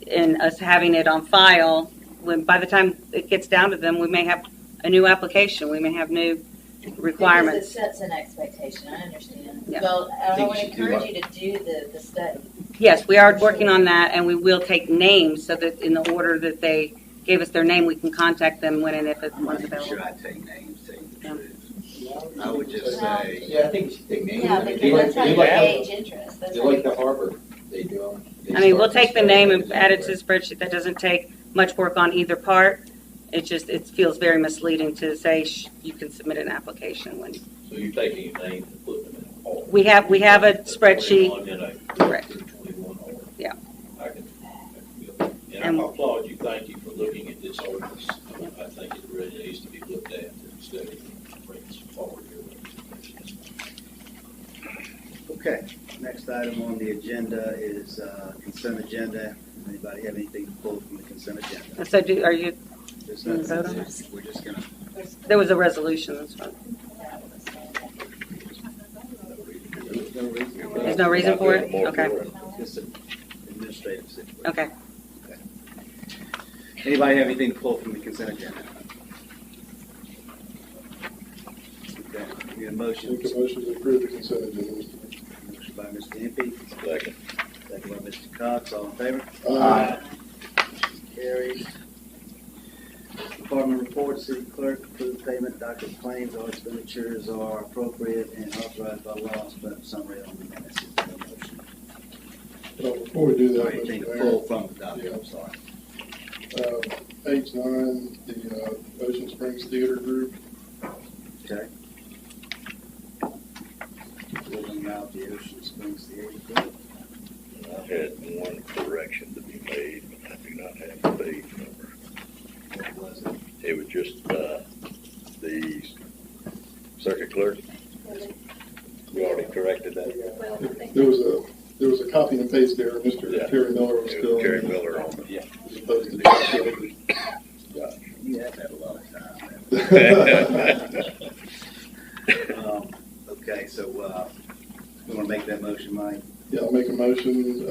and us having it on file. When by the time it gets down to them, we may have a new application, we may have new requirements. Because it sets an expectation, I understand. Yeah. Well, I think would you should do encourage you to do the study. Yes, we are working on that, and we will take names so that in the order that they gave us their name, we can contact them when and if one's available. Should I take names, take the truth? I would just say, Yeah, I think you should take names. Yeah, I mean, because that's how you like- gauge interest. That's They how like you- the harbor, they do them. They I mean, we'll start take the from name scratch and add it to the spreadsheet. That doesn't take much work on either part. It feels very misleading to say you can submit an application when So you're taking a name and putting them in all. we have a spreadsheet. 21 in a- Correct. 21 order. Yeah. I can and I applaud you, thank you for looking at this ordinance. I think it really needs to be looked at instead of bringing us forward here. okay. Next item on the agenda is consent agenda. Anybody have anything to pull from the consent agenda? So are you? There's Can you vote nothing. on it? We're just going to. There was a resolution. That's fine. There's no reason. There's no reason for it. Okay. Just an administrative situation. Okay. Anybody have anything to pull from the consent agenda? Okay, need a motion. Make a motion to approve the consent agenda, Mr. Mayor. Motion by Mr. Impey, Second. second by Mr. Cox, all in favor? Aye. Motion carries. Department report, city clerk, approved payment, doctor's claims, all expenditures are appropriate and authorized by law, but summary on the minutes. Is there a motion? Well, before we do that, Or anything Mr. to Mayor, pull from the document, I'm sorry. Page 9, the Ocean Springs Theater Group. Okay. Building out the Ocean Springs Theater Group. I had one correction to be made, but I do not have the page number. What was it? It was just, the circuit clerk. We already corrected that. Well, I think There was a copy and paste there, Mr. Yeah. Terry Miller was still. Terry Miller on it. Yeah. As opposed to the- You have had a lot of time. Okay, so, you want to make that motion, Mike? Yeah, I'll make a motion,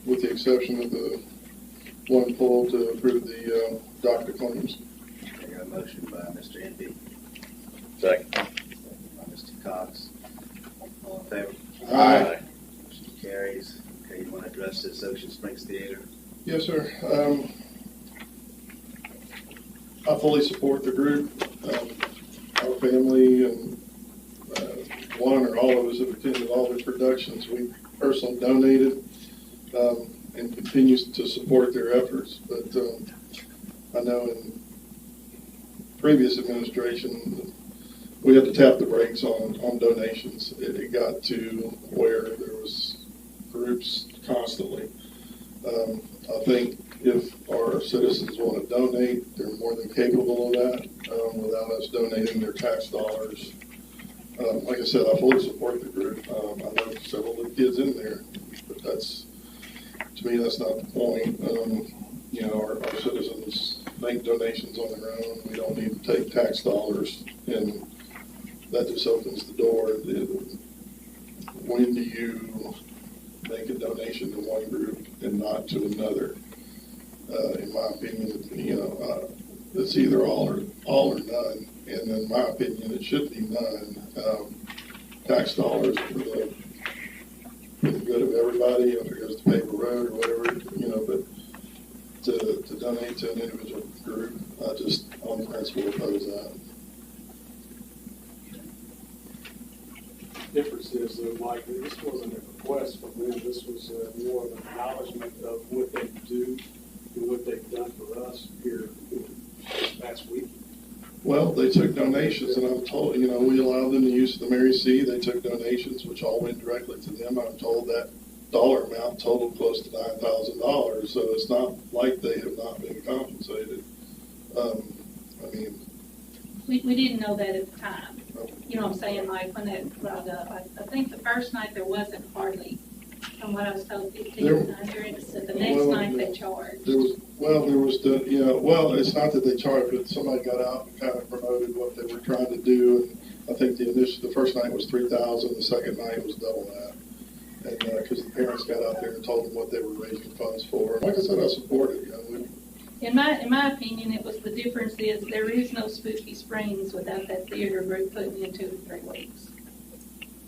with the exception of the one pull to approve the doctor claims. I got a motion by Mr. Impey, Second. by Mr. Cox. All in favor? Aye. Motion carries. Okay, you want to address this Ocean Springs Theater? Yes, sir. I fully support the group. Our family and one or all of us have attended all their productions. We personally donated and continues to support their efforts. But I know in previous administration, we had to tap the brakes on donations. It got to where there was groups constantly. I think if our citizens want to donate, they're more than capable of that without us donating their tax dollars. Like I said, I fully support the group. I know several of the kids in there, but to me, that's not the point. Our citizens make donations on their own. We don't need to take tax dollars, and that just opens the door. When do you make a donation to one group and not to another? In my opinion, it's either all or none. And in my opinion, it should be none. Tax dollars for the good of everybody, if it goes to paper road or whatever, but to donate to an individual group, I just on principle oppose that. Difference is, though, Mike, this wasn't ever request from them. This was more of an acknowledgement of what they do and what they've done for us here this past week. Well, they took donations, and I'm told, we allowed them to use the Mary C. They took donations, which all went directly to them. I'm told that dollar amount totaled close to $9,000, so it's not like they have not been compensated. We didn't know that at the time. You know what I'm saying, like when that brought up, I think the first night there wasn't hardly, from what I was told, 1,500, so the next night they charged. It's not that they charged, but somebody got out and kind of promoted what they were trying to do, and I think the first night was 3,000, the second night was double that. And because the parents got out there and told them what they were raising funds for. Like I said, I support it. In my opinion, it was the difference is there is no Spooky Springs without that theater group putting in 2 to 3 weeks.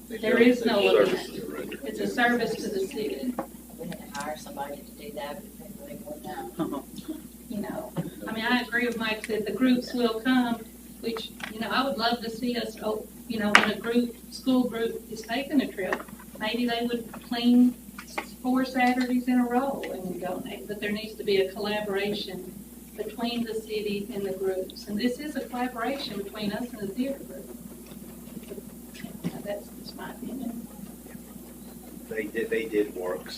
There is no event. It's a service to the city. We had to hire somebody to do that, but they really wouldn't know. I agree with Mike that the groups will come, which, I would love to see us, when a school group is taking a trip, maybe they would clean 4 Saturdays in a row and donate, but there needs to be a collaboration between the city and the groups. And this is a collaboration between us and the theater group. That's my opinion. They did work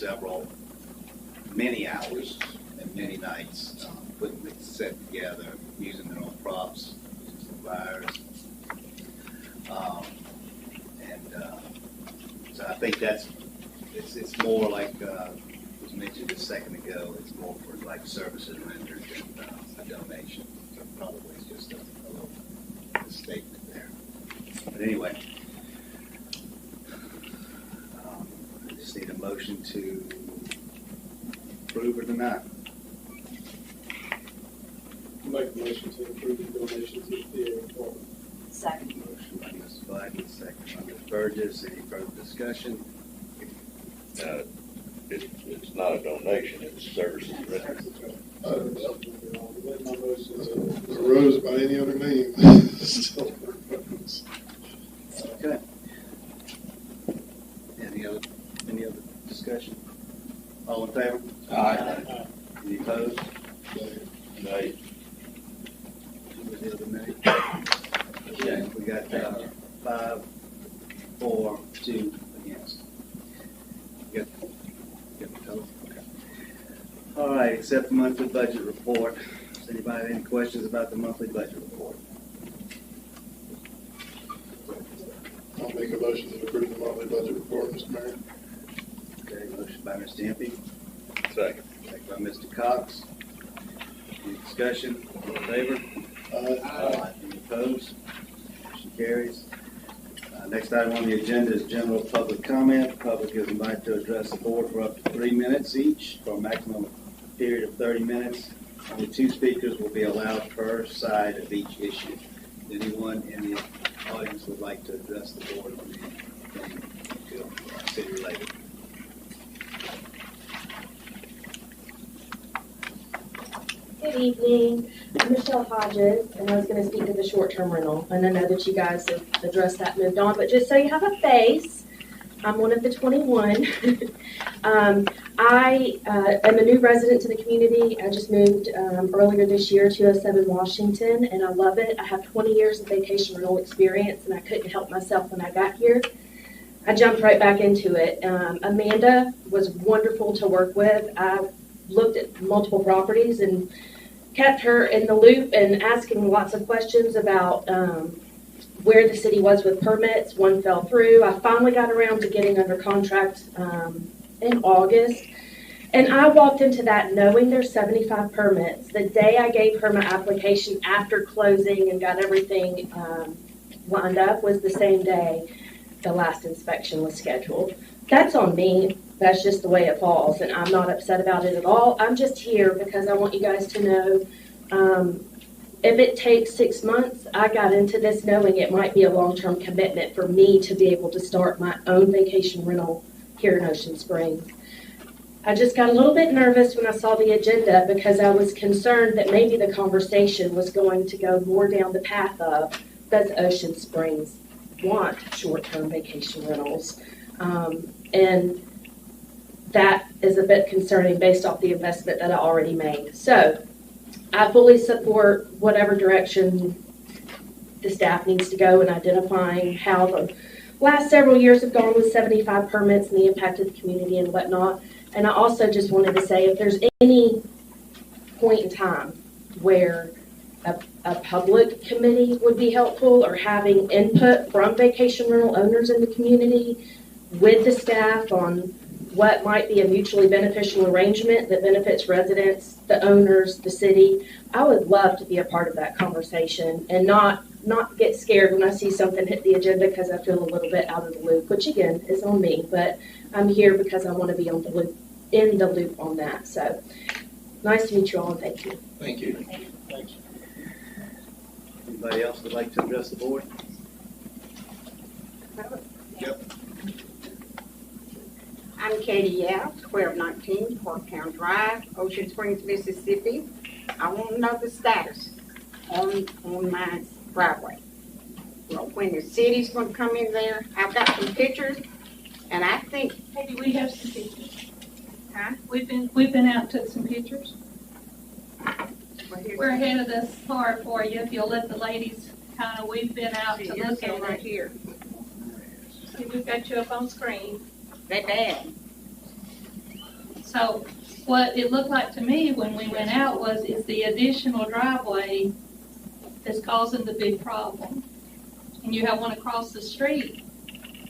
many hours and many nights, putting the set together, using their own props, using some flyers. So I think it's more like was mentioned a second ago. It's more for like services rendered than a donation. So probably it's just a little statement there. But anyway, I just need a motion to approve or deny. Make a motion to approve the donation to the theater department. Second. Motion by Ms. Blackman, second by Ms. Burgess. Any further discussion? It's not a donation, it's services rendered. Rose by any other name. Okay. Any other discussion? All in favor? Aye. Any opposed? Nay. Who was the other nay? Okay, we got 5, 4, 2 against. Get the total? Okay. All right, accept the monthly budget report. Does anybody have any questions about the monthly budget report? I'll make a motion to approve the monthly budget report, Mr. Mayor. Okay, motion by Mr. Impey. Second. Second by Mr. Cox. Any discussion? All in favor? Aye. Any opposed? Motion carries. Next item on the agenda is general public comment. The public is invited to address the board for up to 3 minutes each for a maximum period of 30 minutes. Only 2 speakers will be allowed per side of each issue. Anyone in the audience would like to address the board on anything city related? Good evening. I'm Michelle Hodges, and I was going to speak to the short-term rental. And I know that you guys have addressed that, moved on, but just so you have a face, I'm one of the 21. I am a new resident to the community. I just moved earlier this year, 207 Washington, and I love it. I have 20 years of vacation rental experience, and I couldn't help myself when I got here. I jumped right back into it. Amanda was wonderful to work with. I looked at multiple properties and kept her in the loop and asking lots of questions about where the city was with permits. One fell through. I finally got around to getting under contract in August. And I walked into that knowing there's 75 permits. The day I gave her my application after closing and got everything lined up was the same day the last inspection was scheduled. That's on me. That's just the way it falls, and I'm not upset about it at all. I'm just here because I want you guys to know if it takes 6 months, I got into this knowing it might be a long-term commitment for me to be able to start my own vacation rental here in Ocean Springs. I just got a little bit nervous when I saw the agenda because I was concerned that maybe the conversation was going to go more down the path of, does Ocean Springs want short-term vacation rentals? And that is a bit concerning based off the investment that I already made. So I fully support whatever direction the staff needs to go in identifying how the last several years have gone with 75 permits and the impact of the community and whatnot. And I also just wanted to say, if there's any point in time where a public committee would be helpful, or having input from vacation rental owners in the community with the staff on what might be a mutually beneficial arrangement that benefits residents, the owners, the city, I would love to be a part of that conversation and not get scared when I see something hit the agenda because I feel a little bit out of the loop, which again is on me, but I'm here because I want to be in the loop on that. So nice to meet you all, and thank you. Thank you. Thanks. Anybody else would like to address the board? Yep. I'm Katie Yao, 1219 Parktown Drive, Ocean Springs, Mississippi. I want to know the status on my driveway. Well, when the city's going to come in there, I've got some pictures, and I think. Maybe we have some pictures. Huh? We've been out and took some pictures. Well, We're ahead of this car for you. If you'll let the ladies we've been out to look at right it. here. See, we've got you up on screen. They bad. So what it looked like to me when we went out was it's the additional driveway that's causing the big problem. And you have one across the street.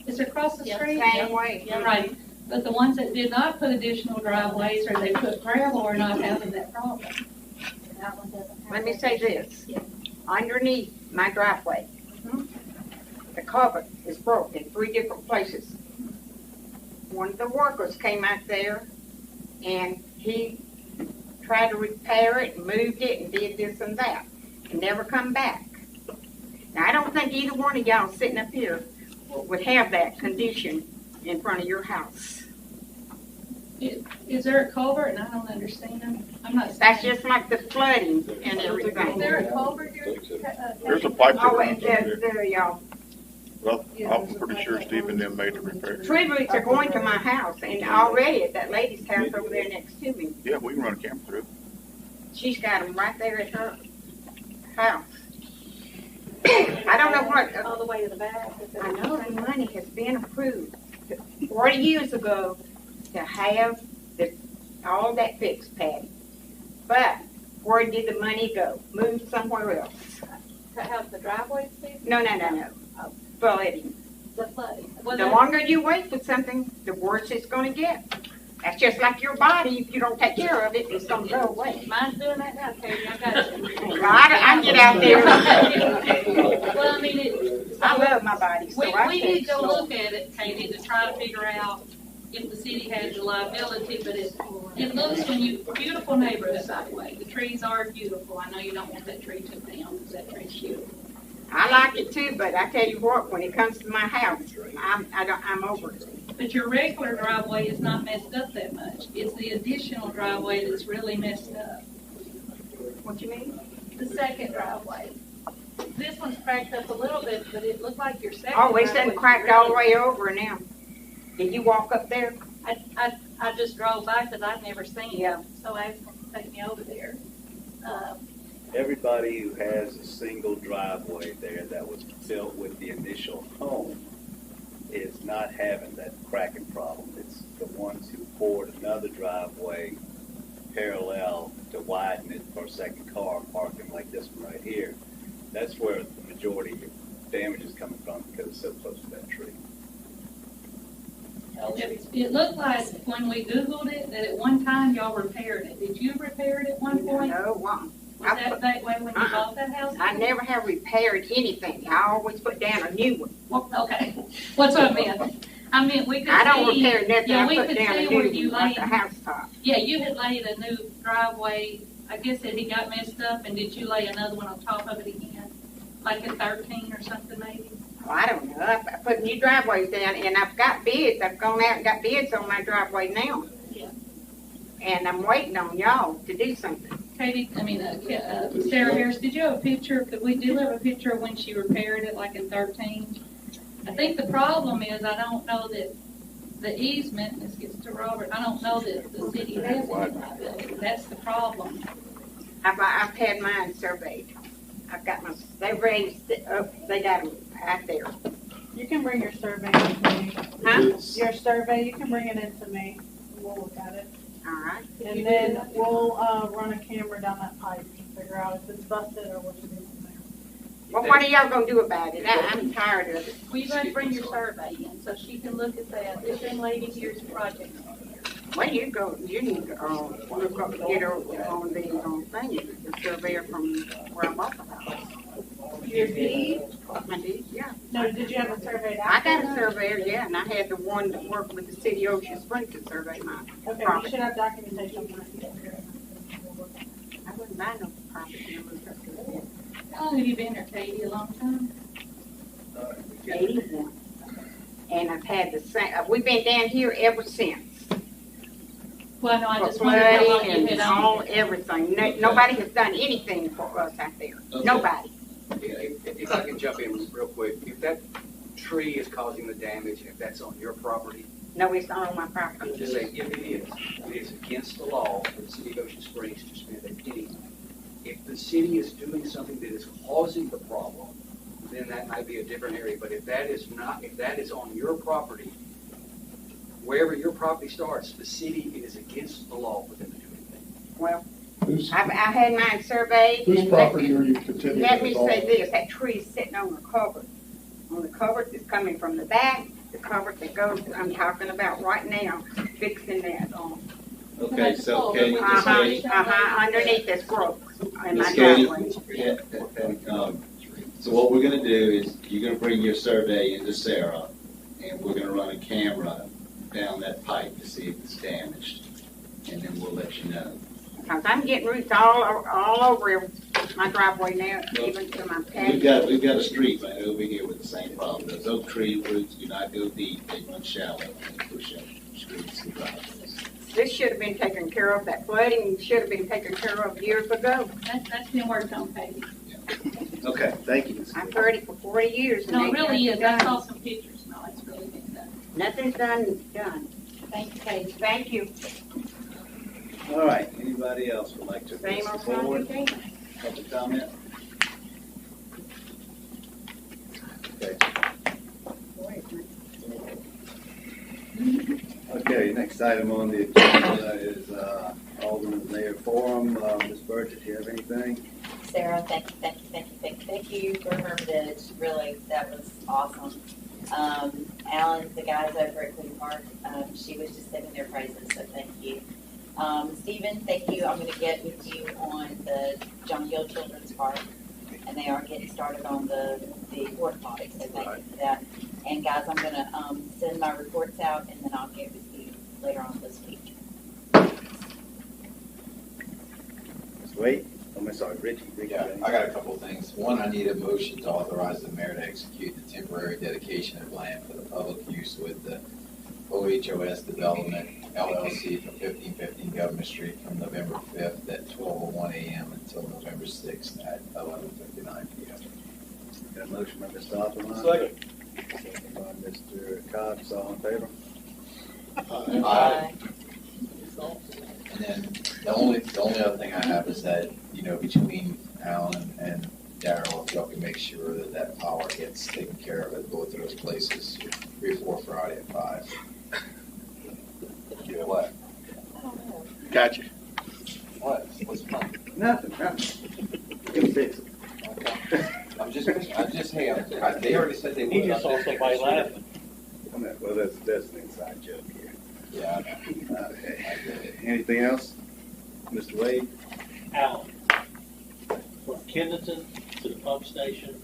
Is it across the street? Same way. Yeah, right. But the ones that did not put additional driveways or they put gravel are not having that problem. Let me say this. Underneath my driveway, the culvert is broke in 3 different places. One of the workers came out there and he tried to repair it and moved it and did this and that and never come back. Now, I don't think either one of y'all sitting up here would have that condition in front of your house. Is there a culvert? And I don't understand. I'm not. That's just like the flooding and everything. Is there a culvert here? There's a pipe that Oh, runs under there. there y'all. Well, I'm pretty sure Steve and them made the repair. Tree roots are going to my house and already at that lady's house over there next to me. Yeah, we can run a camera through. She's got them right there at her house. I don't know what. All the way to the back. I know the money has been approved 40 years ago to have all that fixed, Patty. But where did the money go? Moved somewhere else. To have the driveway fixed? No. Oh. Flooding. The flooding. The longer you wait for something, the worse it's going to get. That's just like your body. If you don't take care of it, it's going to go away. Mine's doing that now, Katie. I got you. Well, I get out there. Well, I mean, I love my body. So we need to go look at it, Katie, to try to figure out if the city has the liability, but it looks beautiful neighborhood, by the way. The trees are beautiful. I know you don't want that tree took down because that tree's beautiful. I like it too, but I tell you what, when it comes to my house, I'm over it. But your regular driveway is not messed up that much. It's the additional driveway that's really messed up. What you mean? The second driveway. This one's cracked up a little bit, but it looked like your second. Oh, it's done cracked all the way over now. Did you walk up there? I just drove by because I'd never seen it, so I asked him to take me over there. Everybody who has a single driveway there that was built with the initial home is not having that cracking problem. It's the ones who poured another driveway parallel to widen it for a second car parking like this one right here. That's where the majority of your damage is coming from because it's so close to that tree. It looked like when we Googled it that at one time y'all repaired it. Did you repair it at one point? No, Was that way when you bought that house? I never have repaired anything. I always put down a new one. Well, okay. What's what I meant? I mean, we could I don't see, repair nothing. yeah, I we put could down see a where new you one, like laid the house top. Yeah, you had laid a new driveway. I guess that he got messed up, and did you lay another one on top of it again, like a 13 or something maybe? Well, I don't know. I put new driveways down, and I've got bids. I've gone out and got bids on my driveway now. Yeah. And I'm waiting on y'all to do something. Katie, Sarah Harris, did you have a picture? Do you have a picture of when she repaired it, like in 13? I think the problem is I don't know that the easement, and this gets to Robert, I don't know that the city has any liability. That's the problem. I've had mine surveyed. I've got my, they raised it up, they got them out there. You can bring your survey in to me. Huh? Your survey, you can bring it in to me, and we'll look at it. All right. And then we'll, run a camera down that pipe and figure out if it's busted or what to do from there. Well, what are y'all gonna do about it? I'm tired of it. Well, you gotta bring your survey in, so she can look at that. This young lady here's project. Well, you need to, look up, get on the thing, the surveyor from where I bought the house. Your deed? My deed, yeah. No, did you have a survey? I got a surveyor, yeah, and I had the one that worked with the city of Ocean Springs to survey mine. Okay, you property. should have documentation on that. I wouldn't buy no property. I looked up to it. How long have you been there, Katie? A long time? 81. And I've had the same, we've been down here ever since. Well, no, I For just wondered how long flooding you and had all, owned it. everything. Nobody has done anything for us out there. Okay. Nobody. If I can jump in real quick, if that tree is causing the damage, and if that's on your property, No, it's not on my property. just say if it is against the law for the city of Ocean Springs to spend a penny. If the city is doing something that is causing the problem, then that might be a different area. But if that is not, if that is on your property, wherever your property starts, the city is against the law for them to do anything. Well, Whose, I had mine surveyed. whose and property are you contending Let with me all? say this, that tree is sitting on the cover. On the cover that's coming from the back, the cover that goes, I'm talking about right now, fixing that on. Okay, so Katie, Underneath this growth in my Miss Katie, driveway. so what we're gonna do is, you're gonna bring your survey into Sarah, and we're gonna run a camera down that pipe to see if it's damaged, and then we'll let you know. Because I'm getting roots all over my driveway now, even to my patio. We've got a street right over here with the same problem. Those oak tree roots do not go deep, they run shallow, and they push up streets and driveways. This should have been taken care of, that flooding should have been taken care of years ago. That's been worked on, Katie. Okay, thank you, Ms. I've heard it for 40 years. and No, it they really is. haven't I done saw some pictures. No, it's really been done. Nothing's done. Thank you, Katie. Thank you. All right, anybody else would like to Same address old the board? thing. Public comment? Okay. Okay, next item on the agenda is Alderman Mayor Forum. Ms. Burgess, do you have anything? Sarah, thank you for her bid. Really, that was awesome. Alan, the guys over at Queen Park, she was just singing their praises, so thank you. Stephen, thank you. I'm going to get with you on the John Gill Children's Park, and they are getting started on the porta potty, so thank you for that. And guys, I'm going to send my reports out, and then I'll get with you later on this week. Ms. Wade? Oh, I'm sorry, Richie. Yeah, I got a couple of things. One, I need a motion to authorize the mayor to execute the temporary dedication of land for the public use with the OHOS Development LLC for 1515 Government Street from November 5th at 12:01 a.m. until November 6th at 11:59 p.m. Got a motion by Mr. Oppenheim. Second by Mr. Cox, all in favor? Aye. And then the only other thing I have is that, between Alan and Darrell, if y'all can make sure that that power gets taken care of at both of those places before Friday at 5. Yeah, what? Gotcha. What? What's fun? Nothing. You can fix it. Okay. They already said they would. He just saw somebody laughing. Well, that's an inside joke here. Yeah. Okay. Anything else? Mr. Wade? Alan, from Kennington to the pump station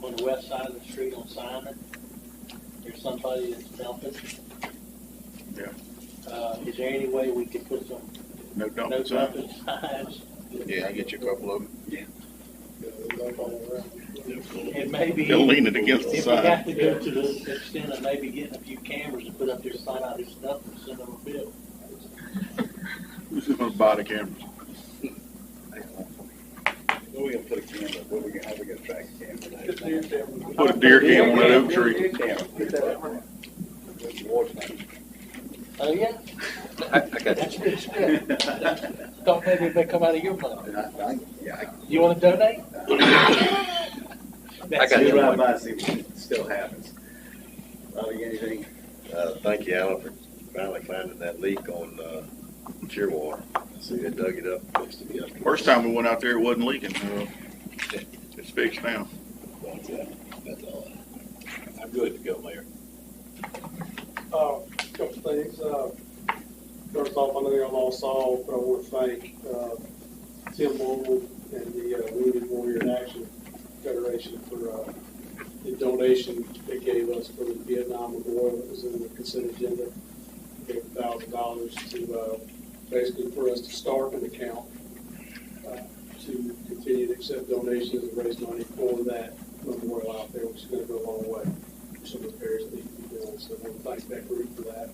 on the west side of the street on Simon, there's somebody that's dumping. Yeah. Is there any way we could put some No dumping signs? Yeah, I get you a couple of them. Yeah. And maybe. They'll lean it against the if side. we have to go to the extent of maybe getting a few cameras and put up there, sign out his stuff and send them a bill. Who's gonna buy the cameras? Where we gonna put a camera? How we gonna track a camera? Put a deer cam on that oak tree. Deer camera. Put that up. Oh, yeah? I got That's good stuff. Thought maybe it may come out of your money. Yeah, You want to donate? I got you. Right by, see what still happens. Bobby, anything? Thank you, Alan, for finally finding that leak on, Shearwater. See, they dug it up, fixed it yesterday. First time we went out there, it wasn't leaking. It's fixed now. That's all. I'm good to go, Mayor. Couple things. First off, I know y'all all saw, but I want to thank Tim Mobile and the Wounded Warrior in Action Federation for the donation they gave us for the Vietnam Memorial that was in the consent agenda. They gave $1,000 to basically for us to start an account to continue to accept donations and raise money for that memorial out there, which is going to go a long way for some of the repairs that need to be done. So I want to thank that group for that.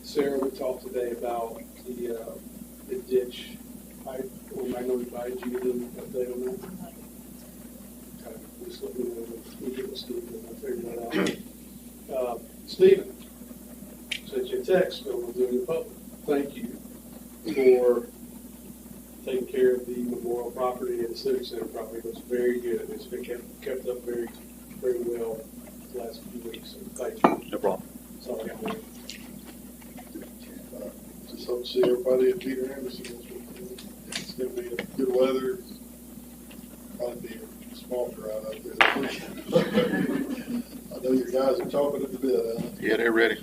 Sarah, we talked today about the ditch pipe or Magnolia Pipe. Did you get an update on that? Okay, just let me know when we get with Stephen and I'll figure that out. Stephen, sent you a text, but we're doing it public. Thank you for taking care of the memorial property and the civic center property. It was very good. It's been kept up very, very well the last few weeks. So thank you. No problem. That's all I got, man. Just hope to see everybody at Peter Anderson. It's going to be good weather. Probably be a small crowd out there. I know your guys are chomping at the bit, Alan. Yeah, they're ready.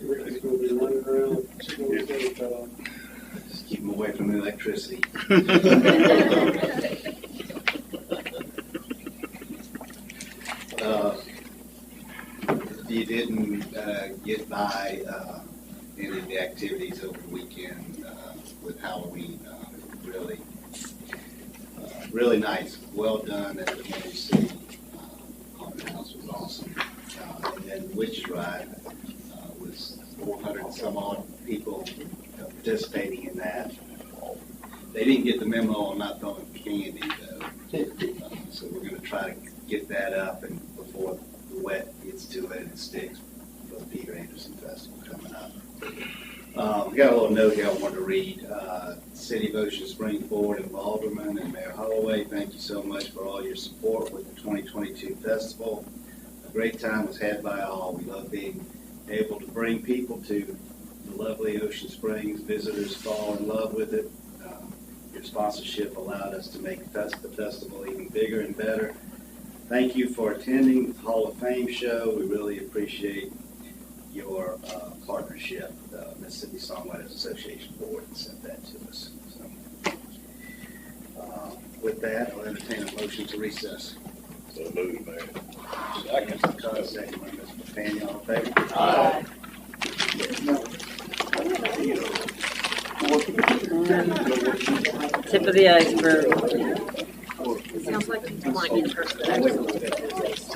Ricky's going to be running around. Just keep them away from the electricity. If you didn't get by any of the activities over the weekend with Halloween, really nice. Well done at the Mary City. Haunted House was awesome. And then the Witch Ride was 400 and some odd people participating in that. They didn't get the memo on not throwing candy, though. So we're going to try to get that up and before the wet gets to it and sticks for the Peter Anderson Festival coming up. We got a little note here I wanted to read. City of Ocean Springs Board of Aldermen and Mayor Holloway, thank you so much for all your support with the 2022 festival. A great time was had by all. We love being able to bring people to the lovely Ocean Springs. Visitors fall in love with it. Your sponsorship allowed us to make the festival even bigger and better. Thank you for attending the Hall of Fame show. We really appreciate your partnership. The Mississippi Songwriters Association Board sent that to us. So, with that, I'll entertain a motion to recess. So moved, Mayor. Second by Mr. Fanny, all in favor? Aye. Tip of the iceberg. Sounds like you might be the person.